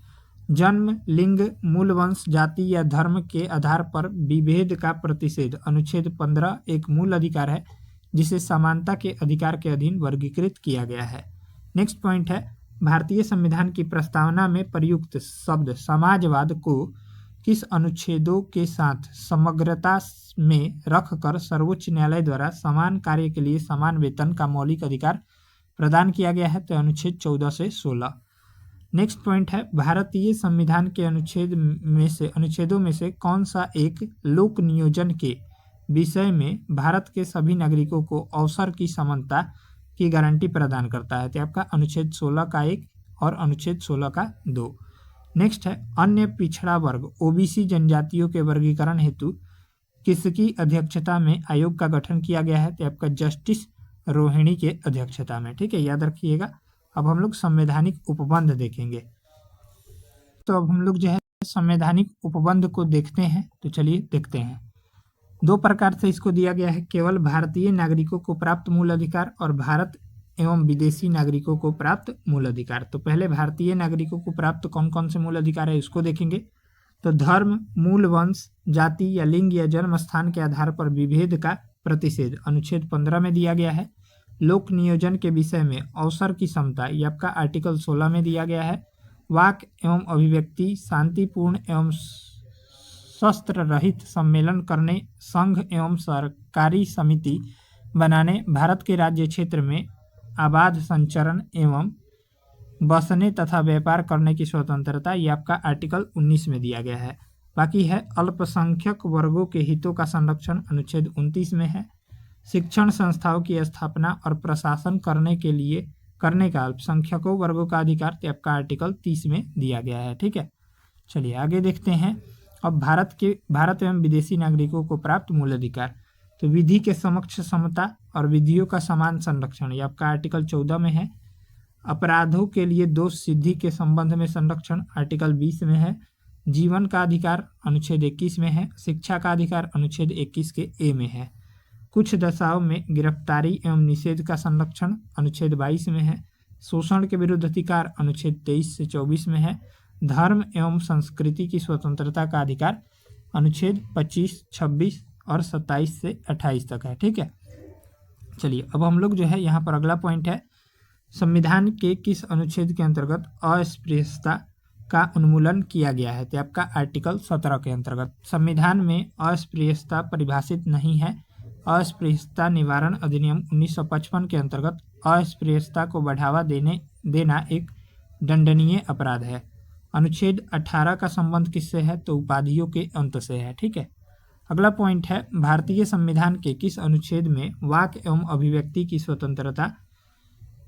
Speaker 1: जन्म, लिंग, मूल वंश, जाति या धर्म के आधार पर विभेद का प्रतिषेध अनुच्छेद 15 एक मूल अधिकार है जिसे समानता के अधिकार के अधीन वर्गीकृत किया गया है। नेक्स्ट पॉइंट है, भारतीय संविधान की प्रस्तावना में प्रयुक्त शब्द समाजवाद को किस अनुच्छेदों के साथ समग्रता में रखकर सर्वोच्च न्यायालय द्वारा समान कार्य के लिए समान वेतन का मौलिक अधिकार प्रदान किया गया है। तो अनुच्छेद 14 से 16। नेक्स्ट पॉइंट है, भारतीय संविधान के अनुच्छेदों में से कौन सा एक लोक नियोजन के विषय में भारत के सभी नागरिकों को अवसर की समानता की गारंटी प्रदान करता है। तो आपका अनुच्छेद 16 का 1 और अनुच्छेद 16 का 2। नेक्स्ट है, अन्य पिछड़ा वर्ग OBC जनजातियों के वर्गीकरण हेतु किसकी अध्यक्षता में आयोग का गठन किया गया है। तो आपका जस्टिस रोहिणी के अध्यक्षता में। ठीक है, याद रखिएगा। अब हम लोग संवैधानिक उपबंध देखेंगे। तो अब हम लोग जो है संवैधानिक उपबंध को देखते हैं। तो चलिए देखते हैं। 2 प्रकार से इसको दिया गया है, केवल भारतीय नागरिकों को प्राप्त मूल अधिकार और भारत एवं विदेशी नागरिकों को प्राप्त मूल अधिकार। तो पहले भारतीय नागरिकों को प्राप्त कौन कौन से मूल अधिकार है उसको देखेंगे। तो धर्म, मूल वंश, जाति या लिंग या जन्म स्थान के आधार पर विभेद का प्रतिषेध अनुच्छेद 15 में दिया गया है। लोक नियोजन के विषय में अवसर की समता ये आपका आर्टिकल 16 में दिया गया है। वाक एवं अभिव्यक्ति, शांतिपूर्ण एवं शस्त्र रहित सम्मेलन करने, संघ एवं सरकारी समिति बनाने, भारत के राज्य क्षेत्र में आबाद संचरण एवं बसने तथा व्यापार करने की स्वतंत्रता, ये आपका आर्टिकल 19 में दिया गया है। बाकी है अल्पसंख्यक वर्गों के हितों का संरक्षण, अनुच्छेद 29 में है। शिक्षण संस्थाओं की स्थापना और प्रशासन करने का अल्पसंख्यकों वर्गों का अधिकार, तो आपका आर्टिकल 30 में दिया गया है। ठीक है, चलिए आगे देखते हैं। अब भारत एवं विदेशी नागरिकों को प्राप्त मूल अधिकार, तो विधि के समक्ष समता और विधियों का समान संरक्षण, ये आपका आर्टिकल 14 में है। अपराधों के लिए दोष सिद्धि के संबंध में संरक्षण, आर्टिकल 20 में है। जीवन का अधिकार अनुच्छेद 21 में है। शिक्षा का अधिकार अनुच्छेद 21 के ए में है। कुछ दशाओं में गिरफ्तारी एवं निषेध का संरक्षण अनुच्छेद 22 में है। शोषण के विरुद्ध अधिकार अनुच्छेद 23 से 24 में है। धर्म एवं संस्कृति की स्वतंत्रता का अधिकार अनुच्छेद 25, 26 और 27 से 28 तक है। ठीक है, चलिए अब हम लोग जो है यहाँ पर अगला पॉइंट है, संविधान के किस अनुच्छेद के अंतर्गत अस्पृश्यता का उन्मूलन किया गया है, तो आपका आर्टिकल 17 के अंतर्गत। संविधान में अस्पृश्यता परिभाषित नहीं है। अस्पृश्यता निवारण अधिनियम 1955 के अंतर्गत अस्पृश्यता को बढ़ावा देना एक दंडनीय अपराध है। अनुच्छेद 18 का संबंध किससे है, तो उपाधियों के अंत से है। ठीक है, अगला पॉइंट है, भारतीय संविधान के किस अनुच्छेद में वाक एवं अभिव्यक्ति की स्वतंत्रता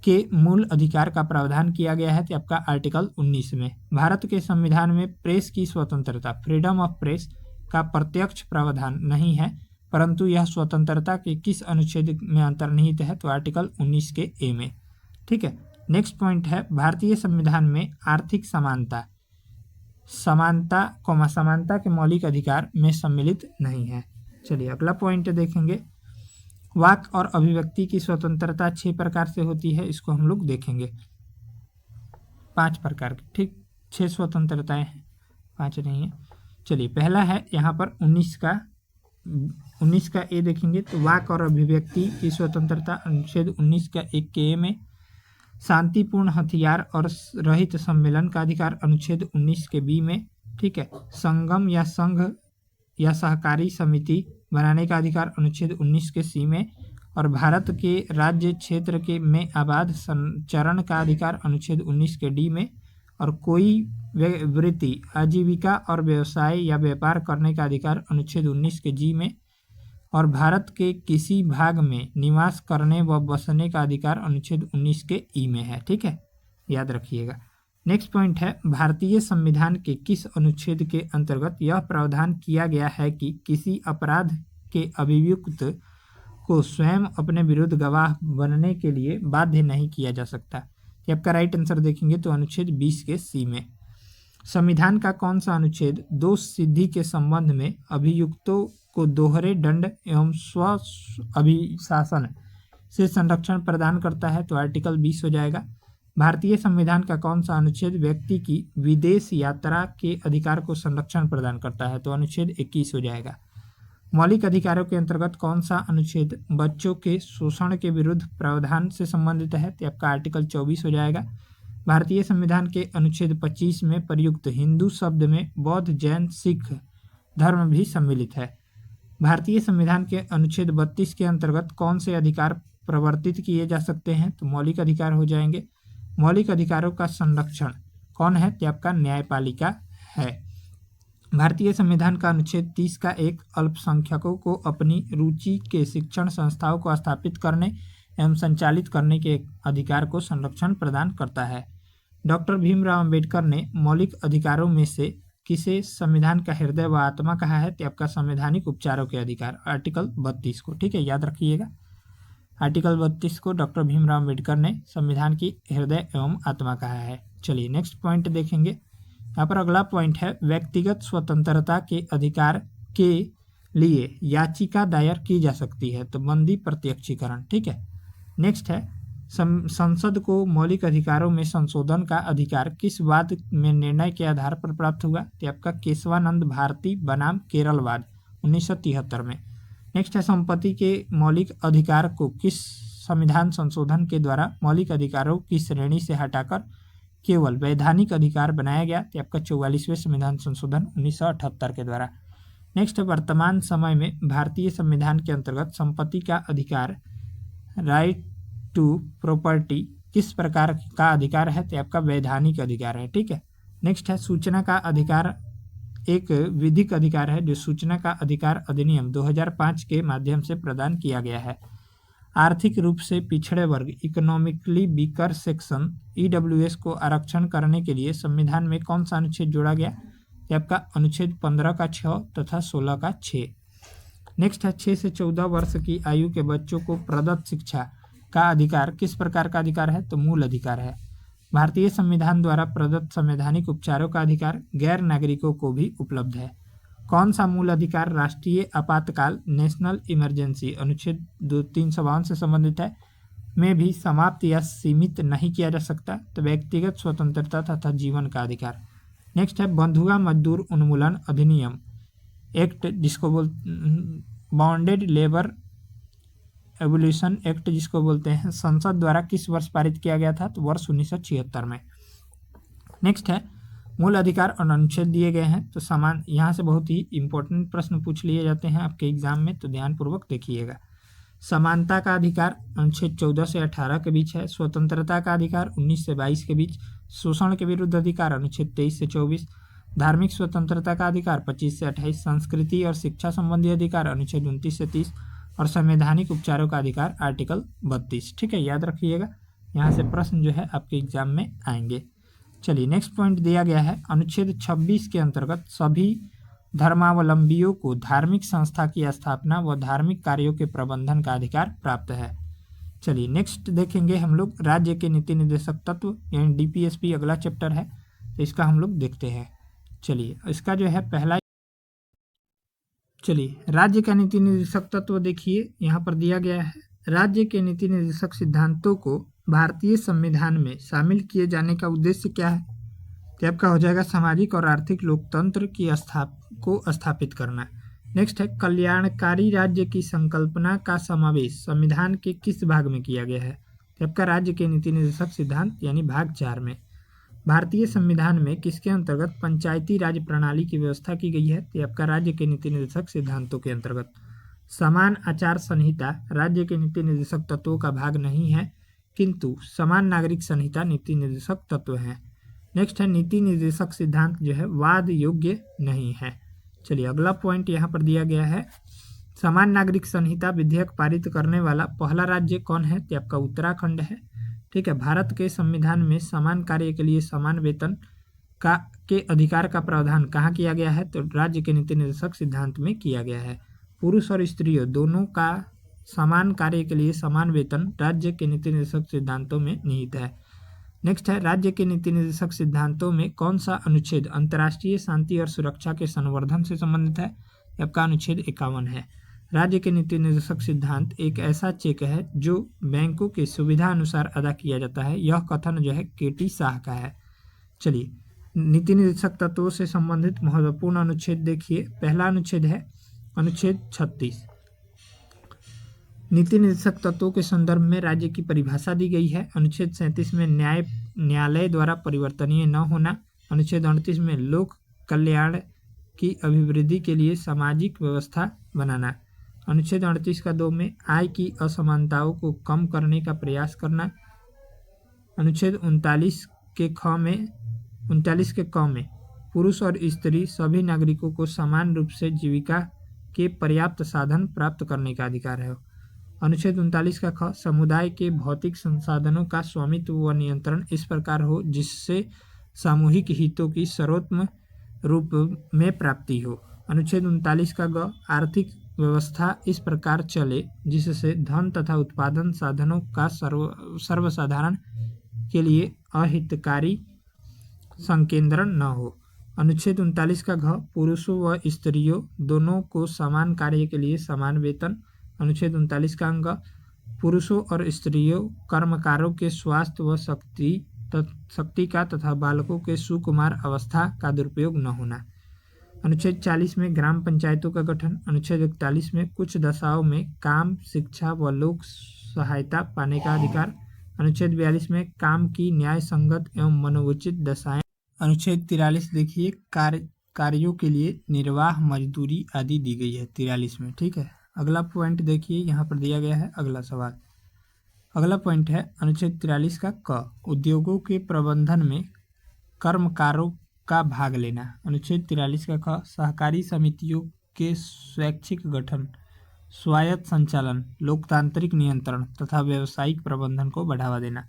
Speaker 1: के मूल अधिकार का प्रावधान किया गया है, तो आपका आर्टिकल 19 में। भारत के संविधान में प्रेस की स्वतंत्रता, फ्रीडम ऑफ प्रेस का प्रत्यक्ष प्रावधान नहीं है, परंतु यह स्वतंत्रता के किस अनुच्छेद में अंतर्निहित है, तो आर्टिकल 19 के ए में। ठीक है, नेक्स्ट पॉइंट है, भारतीय संविधान में आर्थिक समानता के मौलिक अधिकार में सम्मिलित नहीं है। चलिए अगला पॉइंट देखेंगे, वाक और अभिव्यक्ति की स्वतंत्रता 6 प्रकार से होती है, इसको हम लोग देखेंगे। 5 प्रकार की, ठीक, 6 स्वतंत्रताएं हैं, 5 नहीं है। चलिए पहला है यहाँ पर 19 का ए देखेंगे, तो वाक और अभिव्यक्ति की स्वतंत्रता अनुच्छेद 19 का 1 के ए में। शांतिपूर्ण हथियार और रहित सम्मेलन का अधिकार अनुच्छेद 19 के बी में। ठीक है, संगम या संघ या सहकारी समिति बनाने का अधिकार अनुच्छेद 19 के सी में। और भारत के राज्य क्षेत्र के में आबाद संचरण का अधिकार अनुच्छेद 19 के डी में। और कोई वृत्ति, आजीविका और व्यवसाय या व्यापार करने का अधिकार अनुच्छेद 19 के जी में। और भारत के किसी भाग में निवास करने व बसने का अधिकार अनुच्छेद 19 के ई में है। ठीक है, याद रखिएगा। नेक्स्ट पॉइंट है, भारतीय संविधान के किस अनुच्छेद के अंतर्गत यह प्रावधान किया गया है कि किसी अपराध के अभियुक्त को स्वयं अपने विरुद्ध गवाह बनने के लिए बाध्य नहीं किया जा सकता। ये आपका राइट आंसर देखेंगे तो अनुच्छेद 20 के सी में। संविधान का कौन सा अनुच्छेद दोष सिद्धि के संबंध में अभियुक्तों को दोहरे दंड एवं स्व अभिशासन से संरक्षण प्रदान करता है, तो आर्टिकल 20 हो जाएगा। भारतीय संविधान का कौन सा अनुच्छेद व्यक्ति की विदेश यात्रा के अधिकार को संरक्षण प्रदान करता है, तो अनुच्छेद 21 हो जाएगा। मौलिक अधिकारों के अंतर्गत कौन सा अनुच्छेद बच्चों के शोषण के विरुद्ध प्रावधान से संबंधित है, तो आपका आर्टिकल 24 हो जाएगा। भारतीय संविधान के अनुच्छेद 25 में प्रयुक्त हिंदू शब्द में बौद्ध, जैन, सिख धर्म भी सम्मिलित है। भारतीय संविधान के अनुच्छेद 32 के अंतर्गत कौन से अधिकार प्रवर्तित किए जा सकते हैं, तो मौलिक अधिकार हो जाएंगे। मौलिक अधिकारों का संरक्षण कौन है, तो आपका न्यायपालिका है। भारतीय संविधान का अनुच्छेद 30 का 1 अल्पसंख्यकों को अपनी रुचि के शिक्षण संस्थाओं को स्थापित करने एवं संचालित करने के अधिकार को संरक्षण प्रदान करता है। डॉक्टर भीमराव अंबेडकर ने मौलिक अधिकारों में से किसे संविधान का हृदय व आत्मा कहा है, तो आपका संवैधानिक उपचारों के अधिकार, आर्टिकल 32 को। ठीक है, याद रखिएगा, आर्टिकल 32 को डॉक्टर भीमराव अंबेडकर ने संविधान की हृदय एवं आत्मा कहा है। चलिए नेक्स्ट पॉइंट देखेंगे। यहाँ पर अगला पॉइंट है, व्यक्तिगत स्वतंत्रता के अधिकार के लिए याचिका दायर की जा सकती है, तो बंदी प्रत्यक्षीकरण। ठीक है, नेक्स्ट है, संसद को मौलिक अधिकारों में संशोधन का अधिकार किस वाद में निर्णय के आधार पर प्राप्त हुआ, तो आपका केशवानंद भारती बनाम केरलवाद 1973 में। नेक्स्ट है, संपत्ति के मौलिक अधिकार को किस संविधान संशोधन के द्वारा मौलिक अधिकारों की श्रेणी से हटाकर केवल वैधानिक अधिकार बनाया गया, तो आपका 44वें संविधान संशोधन 1978 के द्वारा। नेक्स्ट है, वर्तमान समय में भारतीय संविधान के अंतर्गत संपत्ति का अधिकार राइट टू प्रॉपर्टी किस प्रकार का अधिकार है? तो आपका वैधानिक अधिकार है। ठीक है। नेक्स्ट है सूचना का अधिकार एक विधिक अधिकार है जो सूचना का अधिकार अधिनियम 2005 के माध्यम से प्रदान किया गया है। आर्थिक रूप से पिछड़े वर्ग इकोनॉमिकली वीकर सेक्शन ईडब्ल्यूएस को आरक्षण करने के लिए संविधान में कौन सा अनुच्छेद जोड़ा गया? ये आपका अनुच्छेद 15 का 6 तथा 16 का 6। नेक्स्ट है 6 से 14 वर्ष की आयु के बच्चों को प्रदत्त शिक्षा का अधिकार किस प्रकार का अधिकार है? तो मूल अधिकार है। भारतीय संविधान द्वारा प्रदत्त संवैधानिक उपचारों का अधिकार गैर नागरिकों को भी उपलब्ध है। कौन सा मूल अधिकार राष्ट्रीय आपातकाल नेशनल इमरजेंसी अनुच्छेद 352 से संबंधित है में भी समाप्त या सीमित नहीं किया जा सकता? तो व्यक्तिगत स्वतंत्रता तथा जीवन का अधिकार। नेक्स्ट है बंधुआ मजदूर उन्मूलन अधिनियम एक्ट जिसको बॉन्डेड लेबर एबोलिशन एक्ट जिसको बोलते हैं संसद द्वारा किस वर्ष पारित किया गया था? तो वर्ष 1976 में। नेक्स्ट है मूल अधिकार और अनुच्छेद दिए गए हैं तो समान, यहाँ से बहुत ही इंपॉर्टेंट प्रश्न पूछ लिए जाते हैं आपके एग्जाम में, तो ध्यानपूर्वक देखिएगा। समानता का अधिकार अनुच्छेद 14 से 18 के बीच है। स्वतंत्रता का अधिकार 19 से 22 के बीच। शोषण के विरुद्ध अधिकार अनुच्छेद 23 से 24। धार्मिक स्वतंत्रता का अधिकार 25 से 28। संस्कृति और शिक्षा संबंधी अधिकार अनुच्छेद 29 से 30 और संवैधानिक उपचारों का अधिकार आर्टिकल 32। ठीक है, याद रखिएगा, यहाँ से प्रश्न जो है आपके एग्जाम में आएंगे। चलिए नेक्स्ट पॉइंट दिया गया है अनुच्छेद 26 के अंतर्गत सभी धर्मावलंबियों को धार्मिक संस्था की स्थापना व धार्मिक कार्यों के प्रबंधन का अधिकार प्राप्त है। चलिए नेक्स्ट देखेंगे हम लोग राज्य के नीति निर्देशक तत्व यानी डीपीएसपी अगला चैप्टर है, तो इसका हम लोग देखते हैं। चलिए इसका जो है पहला, चलिए राज्य का नीति निर्देशक तत्व देखिए यहाँ पर दिया गया है। राज्य के नीति निर्देशक सिद्धांतों को भारतीय संविधान में शामिल किए जाने का उद्देश्य क्या है? तो आपका हो जाएगा सामाजिक और आर्थिक लोकतंत्र की स्थापित करना। नेक्स्ट है कल्याणकारी राज्य की संकल्पना का समावेश संविधान के किस भाग में किया गया है? तो आपका राज्य के नीति निर्देशक सिद्धांत यानी भाग 4 में। भारतीय संविधान में किसके अंतर्गत पंचायती राज प्रणाली की व्यवस्था की गई है? तो आपका राज्य के नीति निर्देशक सिद्धांतों के अंतर्गत। समान आचार संहिता राज्य के नीति निर्देशक तत्वों का भाग नहीं है, किंतु समान नागरिक संहिता नीति निर्देशक तत्व है। नेक्स्ट है नीति निर्देशक सिद्धांत जो है वाद योग्य नहीं है। चलिए अगला पॉइंट यहाँ पर दिया गया है समान नागरिक संहिता विधेयक पारित करने वाला पहला राज्य कौन है? तो आपका उत्तराखंड है। ठीक है, भारत के संविधान में समान कार्य के लिए समान वेतन के अधिकार का प्रावधान कहाँ किया गया है? तो राज्य के नीति निर्देशक सिद्धांत में किया गया है। पुरुष और स्त्रियों दोनों का समान कार्य के लिए समान वेतन राज्य के नीति निर्देशक सिद्धांतों में निहित है। नेक्स्ट है राज्य के नीति निर्देशक सिद्धांतों में कौन सा अनुच्छेद अंतर्राष्ट्रीय शांति और सुरक्षा के संवर्धन से संबंधित है? आपका अनुच्छेद 51 है। राज्य के नीति निर्देशक सिद्धांत एक ऐसा चेक है जो बैंकों के सुविधा अनुसार अदा किया जाता है। यह कथन जो है केटी शाह का है। चलिए नीति निर्देशक तत्वों से संबंधित महत्वपूर्ण अनुच्छेद देखिए। पहला अनुच्छेद है अनुच्छेद 36। नीति निर्देशक तत्वों के संदर्भ में राज्य की परिभाषा दी गई है। अनुच्छेद 37 में न्यायालय द्वारा परिवर्तनीय न होना। अनुच्छेद 38 में लोक कल्याण की अभिवृद्धि के लिए सामाजिक व्यवस्था बनाना। अनुच्छेद 38 का 2 में आय की असमानताओं को कम करने का प्रयास करना। अनुच्छेद 39 के ख में पुरुष और स्त्री सभी नागरिकों को समान रूप से जीविका के पर्याप्त साधन प्राप्त करने का अधिकार है। अनुच्छेद 39 का ख समुदाय के भौतिक संसाधनों का स्वामित्व व नियंत्रण इस प्रकार हो जिससे सामूहिक हितों की सर्वोत्तम रूप में प्राप्ति हो। अनुच्छेद 39 का ग आर्थिक व्यवस्था इस प्रकार चले जिससे धन तथा उत्पादन साधनों का सर्वसाधारण के लिए अहितकारी संकेंद्रण न हो। अनुच्छेद 39 का घ पुरुषों व स्त्रियों दोनों को समान कार्य के लिए समान वेतन। अनुच्छेद 39 का अंग पुरुषों और स्त्रियों कर्मकारों के स्वास्थ्य व शक्ति का तथा बालकों के सुकुमार अवस्था का दुरुपयोग न होना। अनुच्छेद 40 में ग्राम पंचायतों का गठन। अनुच्छेद 41 में कुछ दशाओं में काम, शिक्षा व लोक सहायता पाने का अधिकार। अनुच्छेद 42 में काम की न्याय संगत एवं मनोचित दशाएं। अनुच्छेद 43 देखिए कार्यों के लिए निर्वाह मजदूरी आदि दी गई है 43 में। ठीक है, अगला पॉइंट देखिए यहाँ पर दिया गया है। अगला सवाल, अगला पॉइंट है अनुच्छेद 43 का क, उद्योगों के प्रबंधन में कर्मकारों का भाग लेना। अनुच्छेद 43 का ख, सहकारी समितियों के स्वैच्छिक गठन, स्वायत्त संचालन, लोकतांत्रिक नियंत्रण तथा व्यावसायिक प्रबंधन को बढ़ावा देना।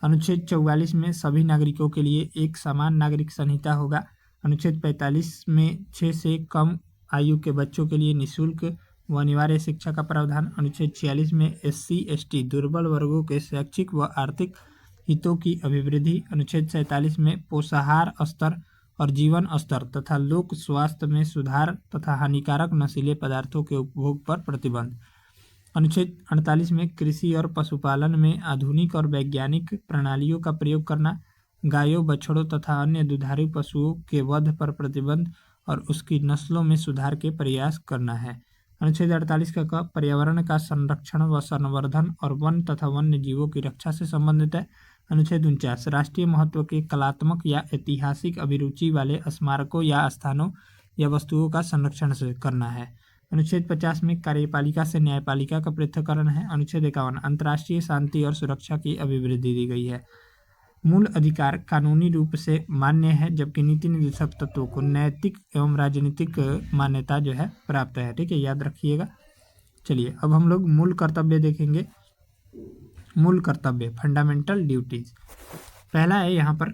Speaker 1: अनुच्छेद 44 में सभी नागरिकों के लिए एक समान नागरिक संहिता होगा। अनुच्छेद 45 में 6 से कम आयु के बच्चों के लिए निःशुल्क व अनिवार्य शिक्षा का प्रावधान। अनुच्छेद 46 में SC/ST दुर्बल वर्गों के शैक्षिक व आर्थिक हितों की अभिवृद्धि। अनुच्छेद 47 में पोषाहार स्तर और जीवन स्तर तथा लोक स्वास्थ्य में सुधार तथा हानिकारक नशीले पदार्थों के उपभोग पर प्रतिबंध। अनुच्छेद 48 में कृषि और पशुपालन में आधुनिक और वैज्ञानिक प्रणालियों का प्रयोग करना, गायों, बछड़ों तथा अन्य दुधारू पशुओं के वध पर प्रतिबंध और उसकी नस्लों में सुधार के प्रयास करना है। अनुच्छेद 48 का क, पर्यावरण का संरक्षण व संवर्धन और वन तथा वन्य जीवों की रक्षा से संबंधित है। अनुच्छेद 49 राष्ट्रीय महत्व के कलात्मक या ऐतिहासिक अभिरुचि वाले स्मारकों या स्थानों या वस्तुओं का संरक्षण से करना है। अनुच्छेद 50 में कार्यपालिका से न्यायपालिका का पृथक्करण है। अनुच्छेद 51 अंतर्राष्ट्रीय शांति और सुरक्षा की अभिवृद्धि दी गई है। मूल अधिकार कानूनी रूप से मान्य है, जबकि नीति निर्देशक तत्वों को नैतिक एवं राजनीतिक मान्यता जो है प्राप्त है। ठीक है, याद रखिएगा। चलिए अब हम लोग मूल कर्तव्य देखेंगे। मूल कर्तव्य, फंडामेंटल ड्यूटीज। पहला है यहाँ पर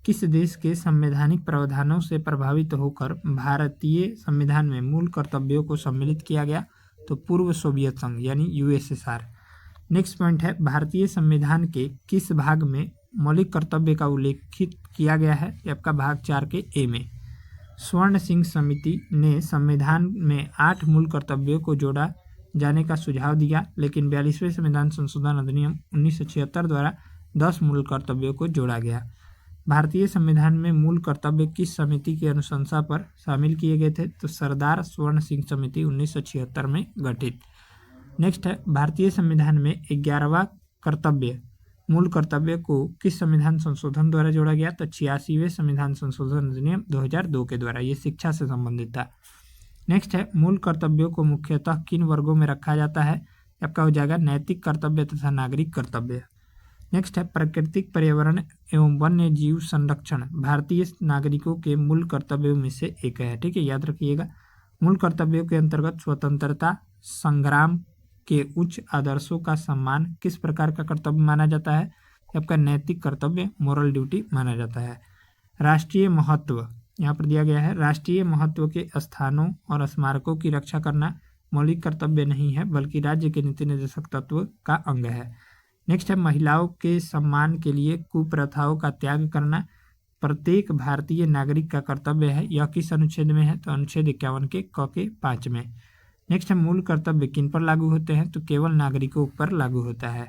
Speaker 1: किस देश के संवैधानिक प्रावधानों से प्रभावित होकर भारतीय संविधान में मूल कर्तव्यों को सम्मिलित किया गया, तो पूर्व सोवियत संघ यानी USSR। नेक्स्ट पॉइंट है भारतीय संविधान के किस भाग में मौलिक कर्तव्य का उल्लेखित किया गया है। ये आपका भाग 4 के ए में। स्वर्ण सिंह समिति ने संविधान में 8 मूल कर्तव्यों को जोड़ा जाने का सुझाव दिया, लेकिन 42वें संविधान संशोधन अधिनियम 1976 द्वारा 10 मूल कर्तव्यों को जोड़ा गया। भारतीय संविधान में मूल कर्तव्य किस समिति की अनुशंसा पर शामिल किए गए थे, तो सरदार स्वर्ण सिंह समिति 1976 में गठित। नेक्स्ट है भारतीय संविधान में 11वां कर्तव्य मूल कर्तव्य को किस संविधान संशोधन द्वारा जोड़ा गया, तो 86वें संविधान संशोधन अधिनियम 2002 के द्वारा। ये शिक्षा से संबंधित था। नेक्स्ट है मूल कर्तव्यों को मुख्यतः किन वर्गों में रखा जाता है, आपका हो जाएगा नैतिक कर्तव्य तथा नागरिक कर्तव्य। नेक्स्ट है प्राकृतिक पर्यावरण एवं वन्य जीव संरक्षण भारतीय नागरिकों के मूल कर्तव्यों में से एक है। ठीक है, याद रखिएगा। मूल कर्तव्यों के अंतर्गत स्वतंत्रता संग्राम के उच्च आदर्शों का सम्मान किस प्रकार का कर्तव्य माना जाता है, आपका नैतिक कर्तव्य, मोरल ड्यूटी माना जाता है। राष्ट्रीय महत्व यहाँ पर दिया गया है, राष्ट्रीय महत्व के स्थानों और स्मारकों की रक्षा करना मौलिक कर्तव्य नहीं है, बल्कि राज्य के नीति निर्देशक तत्व का अंग है। नेक्स्ट है महिलाओं के सम्मान के लिए कुप्रथाओं का त्याग करना प्रत्येक भारतीय नागरिक का कर्तव्य है। यह किस अनुच्छेद में है, तो अनुच्छेद 51 के क के 5 में। नेक्स्ट है मूल कर्तव्य किन पर लागू होते हैं, तो केवल नागरिकों पर लागू होता है।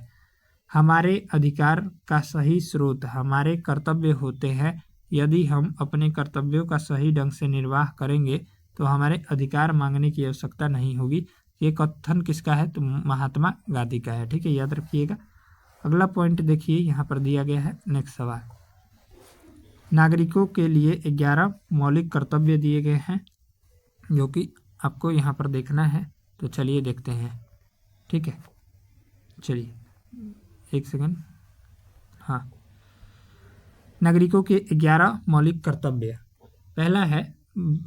Speaker 1: हमारे अधिकार का सही स्रोत हमारे कर्तव्य होते हैं। यदि हम अपने कर्तव्यों का सही ढंग से निर्वाह करेंगे तो हमारे अधिकार मांगने की आवश्यकता नहीं होगी। ये कथन किसका है, तो महात्मा गांधी का है। ठीक है, याद रखिएगा। अगला पॉइंट देखिए, यहाँ पर दिया गया है। नेक्स्ट सवाल, नागरिकों के लिए 11 मौलिक कर्तव्य दिए गए हैं जो कि आपको यहाँ पर देखना है। तो चलिए देखते हैं। ठीक है, चलिए एक सेकंड। हाँ, नागरिकों के 11 मौलिक कर्तव्य। पहला है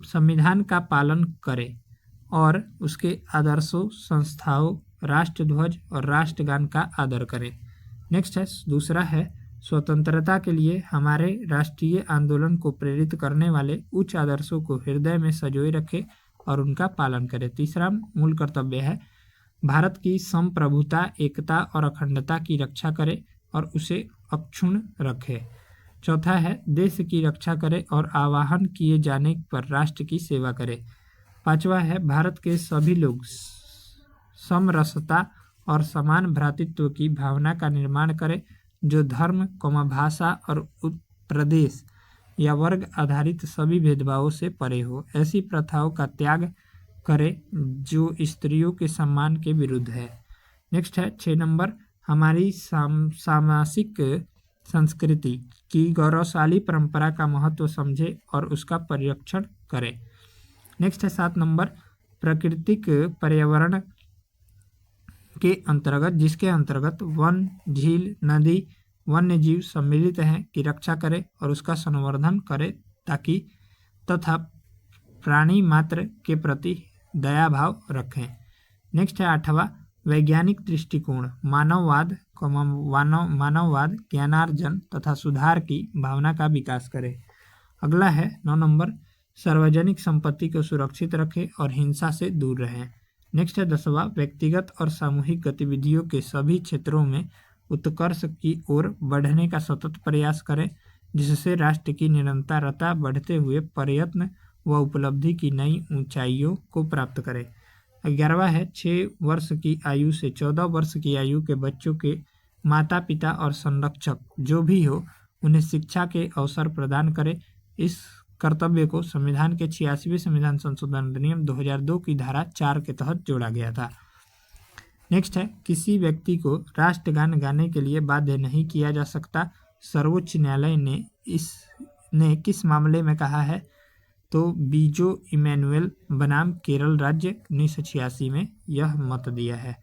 Speaker 1: संविधान का पालन करें और उसके आदर्शों, संस्थाओं, राष्ट्रध्वज और राष्ट्रगान का आदर करें। नेक्स्ट है दूसरा है स्वतंत्रता के लिए हमारे राष्ट्रीय आंदोलन को प्रेरित करने वाले उच्च आदर्शों को हृदय में संजोए रखें और उनका पालन करें। तीसरा मूल कर्तव्य है भारत की संप्रभुता, एकता और अखंडता की रक्षा करें और उसे अक्षुण्ण रखें। चौथा है देश की रक्षा करें और आह्वान किए जाने पर राष्ट्र की सेवा करें। पांचवा है भारत के सभी लोग समरसता और समान भ्रातृत्व की भावना का निर्माण करें, जो धर्म, भाषा और प्रदेश या वर्ग आधारित सभी भेदभावों से परे हो। ऐसी प्रथाओं का त्याग करें जो स्त्रियों के सम्मान के विरुद्ध है। नेक्स्ट है 6 नंबर, हमारी सामाजिक संस्कृति की गौरवशाली परंपरा का महत्व समझे और उसका परिरक्षण करें। नेक्स्ट है 7 नंबर, प्राकृतिक पर्यावरण के अंतर्गत जिसके अंतर्गत वन, झील, नदी, वन्य जीव सम्मिलित हैं की रक्षा करे और उसका संवर्धन करे ताकि तथा प्राणी मात्र के प्रति दया भाव रखें। नेक्स्ट है 8वां वैज्ञानिक दृष्टिकोण मानववाद मानववाद ज्ञानार्जन तथा सुधार की भावना का विकास करे। अगला है 9 नंबर सार्वजनिक संपत्ति को सुरक्षित रखे और हिंसा से दूर रहे। नेक्स्ट है 10वां व्यक्तिगत और सामूहिक गतिविधियों के सभी क्षेत्रों में उत्कर्ष की ओर बढ़ने का सतत प्रयास करें जिससे राष्ट्र की निरंतरता बढ़ते हुए प्रयत्न व उपलब्धि की नई ऊंचाइयों को प्राप्त करे। 11वां है 6 वर्ष की आयु से 14 वर्ष की आयु के बच्चों के माता पिता और संरक्षक जो भी हो उन्हें शिक्षा के अवसर प्रदान करे। इस कर्तव्य को संविधान के 86वें संविधान संशोधन अधिनियम 2002 की धारा 4 के तहत जोड़ा गया था। नेक्स्ट है किसी व्यक्ति को राष्ट्रगान गाने के लिए बाध्य नहीं किया जा सकता। सर्वोच्च न्यायालय ने किस मामले में कहा है? तो बीजो इमैनुअल बनाम केरल राज्य 1986 में यह मत दिया है,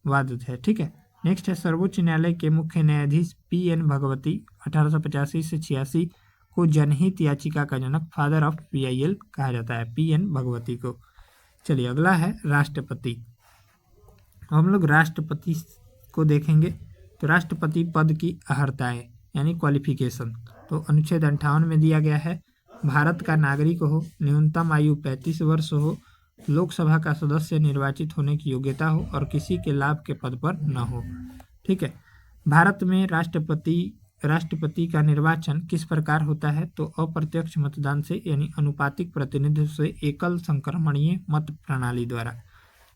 Speaker 1: वाद है। ठीक है। नेक्स्ट है सर्वोच्च न्यायालय के मुख्य न्यायाधीश PN भगवती 1885 से 86 को जनहित याचिका का जनक फादर ऑफ PIL कहा जाता है, PN भगवती को। चलिए अगला है राष्ट्रपति। हम लोग राष्ट्रपति को देखेंगे तो राष्ट्रपति पद की अर्हताएं यानी क्वालिफिकेशन तो अनुच्छेद 58 में दिया गया है। भारत का नागरिक हो, न्यूनतम आयु 35 वर्ष हो, लोकसभा का सदस्य निर्वाचित होने की योग्यता हो और किसी के लाभ के पद पर न हो। ठीक है। भारत में राष्ट्रपति का निर्वाचन किस प्रकार होता है? तो अप्रत्यक्ष मतदान से यानी अनुपातिक प्रतिनिधित्व से एकल संक्रमणीय मत प्रणाली द्वारा।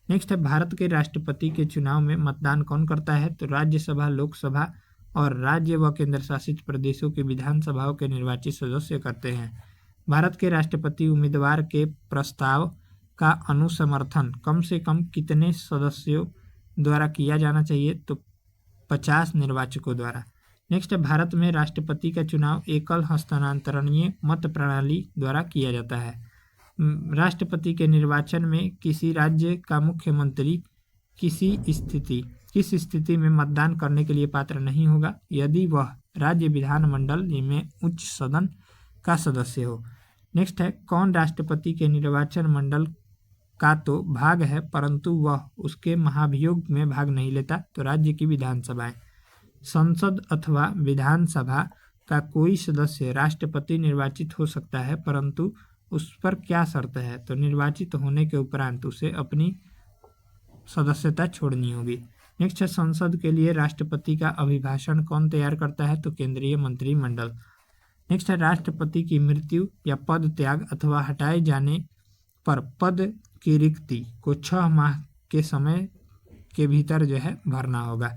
Speaker 1: नेक्स्ट है भारत के राष्ट्रपति के चुनाव में मतदान कौन करता है? तो राज्यसभा, लोकसभा और राज्य व केंद्र शासित प्रदेशों की विधानसभाओं के निर्वाचित सदस्य करते हैं। भारत के राष्ट्रपति उम्मीदवार के प्रस्ताव का अनुसमर्थन कम से कम कितने सदस्यों द्वारा किया जाना चाहिए? तो 50 निर्वाचकों द्वारा। नेक्स्ट है भारत में राष्ट्रपति का चुनाव एकल हस्तांतरणीय मत प्रणाली द्वारा किया जाता है। राष्ट्रपति के निर्वाचन में किसी राज्य का मुख्यमंत्री किस स्थिति में मतदान करने के लिए पात्र नहीं होगा? यदि वह राज्य विधानमंडल में उच्च सदन का सदस्य हो। नेक्स्ट है कौन राष्ट्रपति के निर्वाचन मंडल का तो भाग है परंतु वह उसके महाभियोग में भाग नहीं लेता? तो राज्य की विधानसभाएं। संसद अथवा विधानसभा का कोई सदस्य राष्ट्रपति निर्वाचित हो सकता है परंतु उस पर क्या शर्त है? तो निर्वाचित होने के उपरांत उसे अपनी सदस्यता छोड़नी होगी। नेक्स्ट है संसद के लिए राष्ट्रपति का अभिभाषण कौन तैयार करता है? तो केंद्रीय मंत्रिमंडल। नेक्स्ट है राष्ट्रपति की मृत्यु या पद त्याग अथवा हटाए जाने पर पद की रिक्ति को 6 माह के समय के भीतर जो है भरना होगा।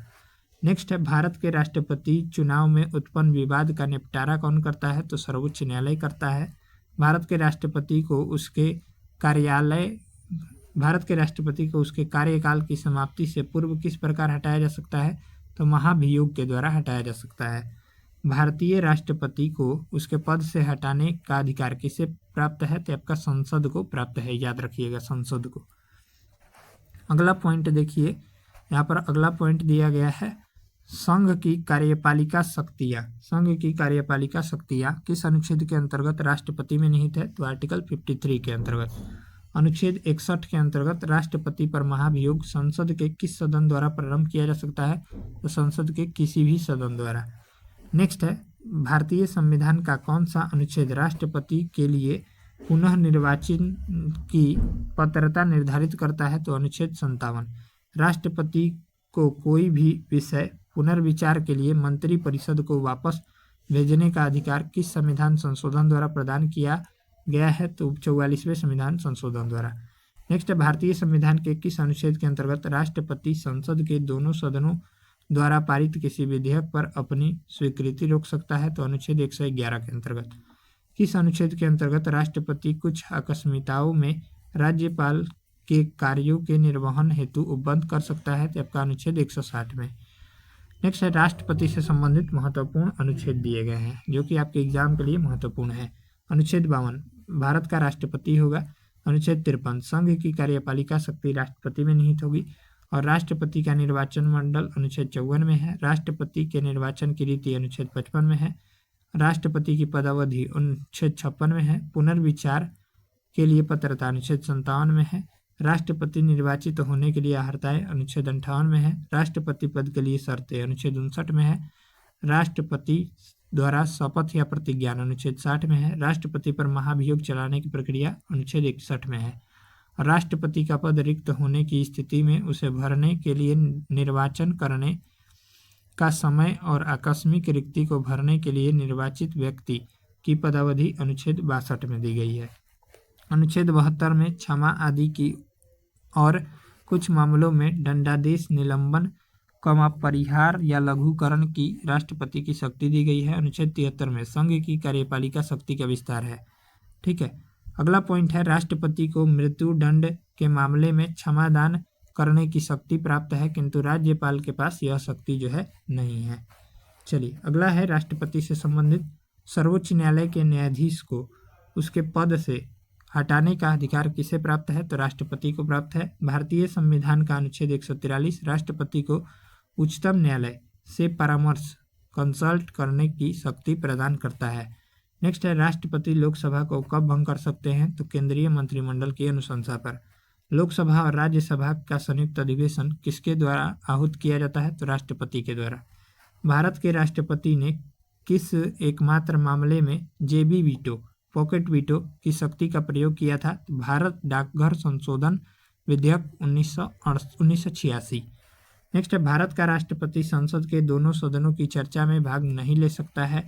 Speaker 1: नेक्स्ट है भारत के राष्ट्रपति चुनाव में उत्पन्न विवाद का निपटारा कौन करता है? तो सर्वोच्च न्यायालय करता है। भारत के राष्ट्रपति को उसके कार्यकाल की समाप्ति से पूर्व किस प्रकार हटाया जा सकता है? तो महाभियोग के द्वारा हटाया जा सकता है। भारतीय राष्ट्रपति को उसके पद से हटाने का अधिकार किसे प्राप्त है? तो आपका संसद को प्राप्त है, याद रखिएगा संसद को। अगला पॉइंट देखिए, यहाँ पर अगला पॉइंट दिया गया है संघ की कार्यपालिका शक्तियाँ किस अनुच्छेद के अंतर्गत राष्ट्रपति में निहित है? तो आर्टिकल 53 के अंतर्गत। अनुच्छेद 61 के अंतर्गत राष्ट्रपति पर महाभियोग संसद के किस सदन द्वारा प्रारंभ किया जा सकता है? तो संसद के किसी भी सदन द्वारा। नेक्स्ट है भारतीय संविधान का कौन सा अनुच्छेद राष्ट्रपति के लिए पुनः निर्वाचन की पात्रता निर्धारित करता है? तो अनुच्छेद 57। राष्ट्रपति को कोई भी विषय पुनर्विचार के लिए मंत्रिपरिषद को वापस भेजने का अधिकार किस संविधान संशोधन द्वारा प्रदान किया गया है? तो 44वें संविधान संशोधन द्वारा। नेक्स्ट है भारतीय संविधान के किस अनुच्छेद के अंतर्गत राष्ट्रपति संसद के दोनों सदनों द्वारा पारित किसी विधेयक पर अपनी स्वीकृति रोक सकता है? तो अनुच्छेद 111 के अंतर्गत। किस अनुच्छेद के अंतर्गत राष्ट्रपति कुछ अकस्मिकताओं में राज्यपाल के कार्यों के निर्वहन हेतु उपबंध कर सकता है? तो आपका अनुच्छेद 160 में। नेक्स्ट है राष्ट्रपति से संबंधित महत्वपूर्ण अनुच्छेद दिए गए हैं जो कि आपके एग्जाम के लिए महत्वपूर्ण है। अनुच्छेद 52 भारत का राष्ट्रपति होगा। अनुच्छेद 53 संघ की कार्यपालिका शक्ति राष्ट्रपति में निहित होगी। और राष्ट्रपति का निर्वाचन मंडल अनुच्छेद 54 में है। राष्ट्रपति के निर्वाचन की रीति अनुच्छेद 55 में है। राष्ट्रपति की पदावधि अनुच्छेद 56 में है। पुनर्विचार के लिए पात्रता अनुच्छेद 57 में है। राष्ट्रपति निर्वाचित होने के लिए अर्हताएं अनुच्छेद 58 में है। राष्ट्रपति पद के लिए शर्तें अनुच्छेद 59 में है। राष्ट्रपति द्वारा शपथ या प्रतिज्ञान अनुच्छेद 60 में है। राष्ट्रपति पर महाभियोग चलाने की प्रक्रिया अनुच्छेद 61 में है। राष्ट्रपति का पद रिक्त होने की स्थिति में उसे भरने के लिए निर्वाचन करने का समय और आकस्मिक रिक्ति को भरने के लिए निर्वाचित व्यक्ति की पदावधि अनुच्छेद 62 में दी गई है। अनुच्छेद 72 में क्षमा आदि की और कुछ मामलों में दंडादेश, निलंबन, परिहार या लघुकरण की राष्ट्रपति की शक्ति दी गई है। अनुच्छेद 73 में संघ की कार्यपालिका शक्ति का विस्तार है। ठीक है, अगला पॉइंट है राष्ट्रपति को मृत्यु दंड के मामले में क्षमादान करने की शक्ति प्राप्त है, किंतु राज्यपाल के पास यह शक्ति जो है नहीं है। चलिए अगला है राष्ट्रपति से संबंधित सर्वोच्च न्यायालय के न्यायाधीश को उसके पद से हटाने का अधिकार किसे प्राप्त है? तो राष्ट्रपति को प्राप्त है। भारतीय संविधान का अनुच्छेद 143 राष्ट्रपति को उच्चतम न्यायालय से परामर्श कंसल्ट करने की शक्ति प्रदान करता है। नेक्स्ट है राष्ट्रपति लोकसभा को कब भंग कर सकते हैं? तो केंद्रीय मंत्रिमंडल की अनुशंसा पर। लोकसभा और राज्यसभा का संयुक्त अधिवेशन किसके द्वारा आहूत किया जाता है? तो राष्ट्रपति के द्वारा। भारत के राष्ट्रपति ने किस एकमात्र मामले में जेबी वीटो, पॉकेट वीटो की शक्ति का प्रयोग किया था? भारत डाकघर संशोधन विधेयक 1986। नेक्स्ट है भारत का राष्ट्रपति संसद के दोनों सदनों की चर्चा में भाग नहीं ले सकता है।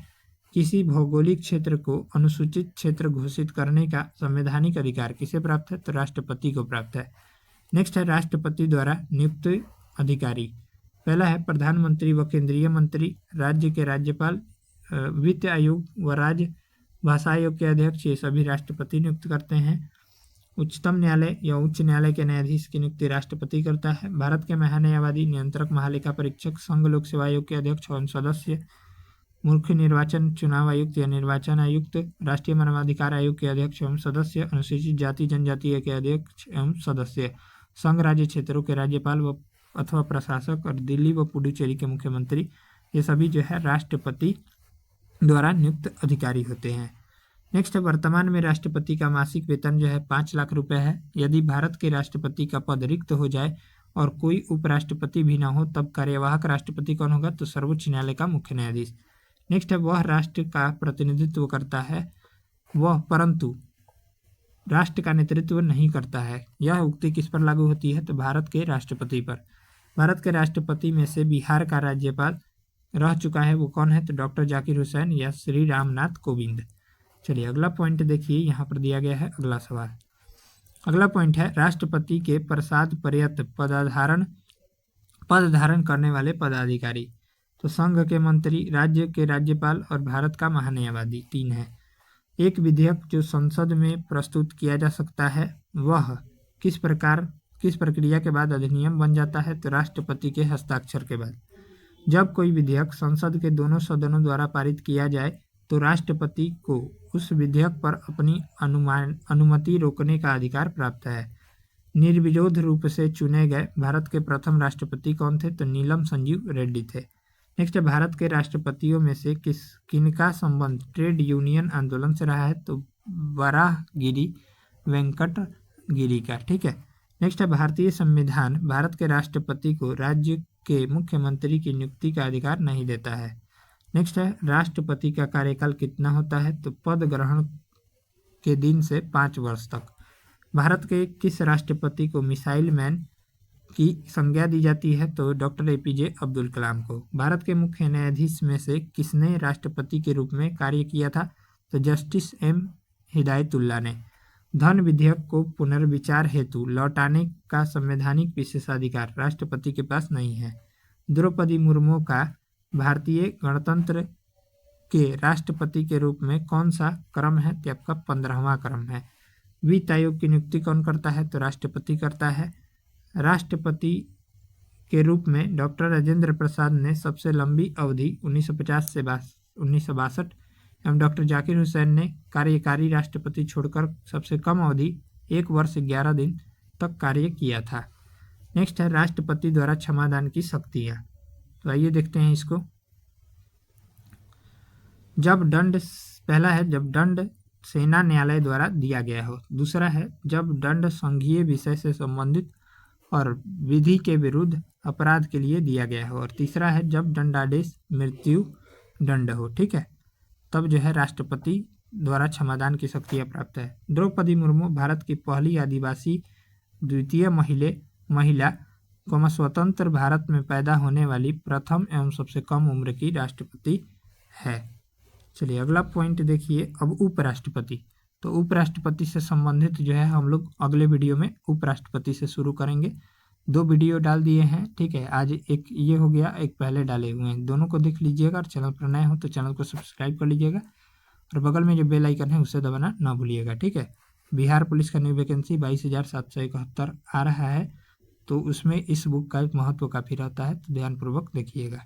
Speaker 1: किसी भौगोलिक क्षेत्र को अनुसूचित क्षेत्र घोषित करने का संवैधानिक अधिकार किसे प्राप्त है? तो राष्ट्रपति को प्राप्त है। नेक्स्ट है राष्ट्रपति द्वारा नियुक्त अधिकारी। पहला है प्रधानमंत्री व केंद्रीय मंत्री, राज्य के राज्यपाल, वित्त आयोग व राज्य भाषा आयोग के अध्यक्ष, ये सभी राष्ट्रपति नियुक्त करते हैं। उच्चतम न्यायालय या उच्च न्यायालय के न्यायाधीश की नियुक्ति राष्ट्रपति करता है। भारत के महान्यायवादी, नियंत्रक, महालेखा परीक्षक, संघ लोक सेवा आयोग के अध्यक्ष एवं सदस्य, मुख्य निर्वाचन चुनाव आयुक्त या निर्वाचन आयुक्त, राष्ट्रीय मानवाधिकार आयोग के अध्यक्ष एवं सदस्य, अनुसूचित जाति जनजाति के अध्यक्ष एवं सदस्य, संघ राज्य क्षेत्रों के राज्यपाल व अथवा प्रशासक और दिल्ली व पुडुचेरी के मुख्यमंत्री, ये सभी जो है राष्ट्रपति द्वारा नियुक्त अधिकारी होते हैं। नेक्स्ट है वर्तमान में राष्ट्रपति का मासिक वेतन जो है 5 लाख रुपए है। यदि भारत के राष्ट्रपति का पद रिक्त हो जाए और कोई उपराष्ट्रपति भी ना हो तब कार्यवाहक राष्ट्रपति कौन होगा? तो सर्वोच्च न्यायालय का मुख्य न्यायाधीश। नेक्स्ट है वह राष्ट्र का प्रतिनिधित्व करता है वह परंतु राष्ट्र का नेतृत्व नहीं करता है। यह उक्ति किस पर लागू होती है? तो भारत के राष्ट्रपति पर। भारत के राष्ट्रपति में से बिहार का राज्यपाल रह चुका है, वो कौन है? तो डॉक्टर जाकिर हुसैन या श्री रामनाथ कोविंद। चलिए अगला पॉइंट देखिए, यहाँ पर दिया गया है अगला सवाल। अगला पॉइंट है राष्ट्रपति के प्रसाद पर्यंत पद धारण करने वाले पदाधिकारी। तो संघ के मंत्री, राज्य के राज्यपाल और भारत का महान्यायवादी 3 है। एक विधेयक जो संसद में प्रस्तुत किया जा सकता है वह किस प्रक्रिया के बाद अधिनियम बन जाता है? तो राष्ट्रपति के हस्ताक्षर के बाद। जब कोई विधेयक संसद के दोनों सदनों द्वारा पारित किया जाए तो राष्ट्रपति को उस विधेयक पर अपनी अनुमति रोकने का अधिकार प्राप्त है। निर्विरोध रूप से चुने गए भारत के प्रथम राष्ट्रपति कौन थे? तो नीलम संजीव रेड्डी थे। नेक्स्ट है भारत के राष्ट्रपतियों में से किनका संबंध ट्रेड यूनियन आंदोलन से रहा है? तो वराहगिरी वेंकट गिरी का। ठीक है। नेक्स्ट है भारतीय संविधान भारत के राष्ट्रपति को राज्य के मुख्यमंत्री की नियुक्ति का अधिकार नहीं देता है। नेक्स्ट है राष्ट्रपति का कार्यकाल कितना होता है? तो पद ग्रहण के दिन से 5 वर्ष तक। भारत के किस राष्ट्रपति को मिसाइल मैन की संज्ञा दी जाती है? तो डॉक्टर एपीजे अब्दुल कलाम को। भारत के मुख्य न्यायाधीश में से किसने राष्ट्रपति के रूप में कार्य किया था? तो जस्टिस एम हिदायतुल्ला ने। धन विधेयक को पुनर्विचार हेतु लौटाने का संवैधानिक विशेषाधिकार राष्ट्रपति के पास नहीं है। द्रौपदी मुर्मू का भारतीय गणतंत्र के राष्ट्रपति के रूप में कौन सा क्रम है? तो आपका 15वां क्रम है। वित्त आयोग की नियुक्ति कौन करता है? तो राष्ट्रपति करता है। राष्ट्रपति के रूप में डॉक्टर राजेंद्र प्रसाद ने सबसे लंबी अवधि 1950 से 1962 एवं डॉक्टर जाकिर हुसैन ने कार्यकारी राष्ट्रपति छोड़कर सबसे कम अवधि 1 वर्ष 11 दिन तक कार्य किया था। नेक्स्ट है राष्ट्रपति द्वारा क्षमादान की शक्तियाँ। तो आइए देखते हैं इसको। पहला है जब दंड सेना न्यायालय द्वारा दिया गया हो। दूसरा है जब दंड संघीय विषय से संबंधित और विधि के विरुद्ध अपराध के लिए दिया गया हो। और तीसरा है जब दंडादेश मृत्यु दंड हो। ठीक है, तब जो है राष्ट्रपति द्वारा क्षमादान की शक्तियाँ प्राप्त है। द्रौपदी मुर्मू भारत की पहली आदिवासी द्वितीय महिला स्वतंत्र भारत में पैदा होने वाली प्रथम एवं सबसे कम उम्र की राष्ट्रपति है। चलिए अगला पॉइंट देखिए। अब उपराष्ट्रपति, तो उपराष्ट्रपति से संबंधित जो है हम लोग अगले वीडियो में उपराष्ट्रपति से शुरू करेंगे। 2 वीडियो डाल दिए हैं। ठीक है, आज एक ये हो गया, एक पहले डाले हुए हैं, दोनों को देख लीजिएगा। और चैनल पर नए हो तो चैनल को सब्सक्राइब कर लीजिएगा और बगल में जो बेल आइकन है उसे दबाना ना भूलिएगा। ठीक है, बिहार पुलिस का न्यू वैकेंसी 22,771 आ रहा है, तो उसमें इस बुक का महत्व काफ़ी रहता है, तो ध्यानपूर्वक देखिएगा।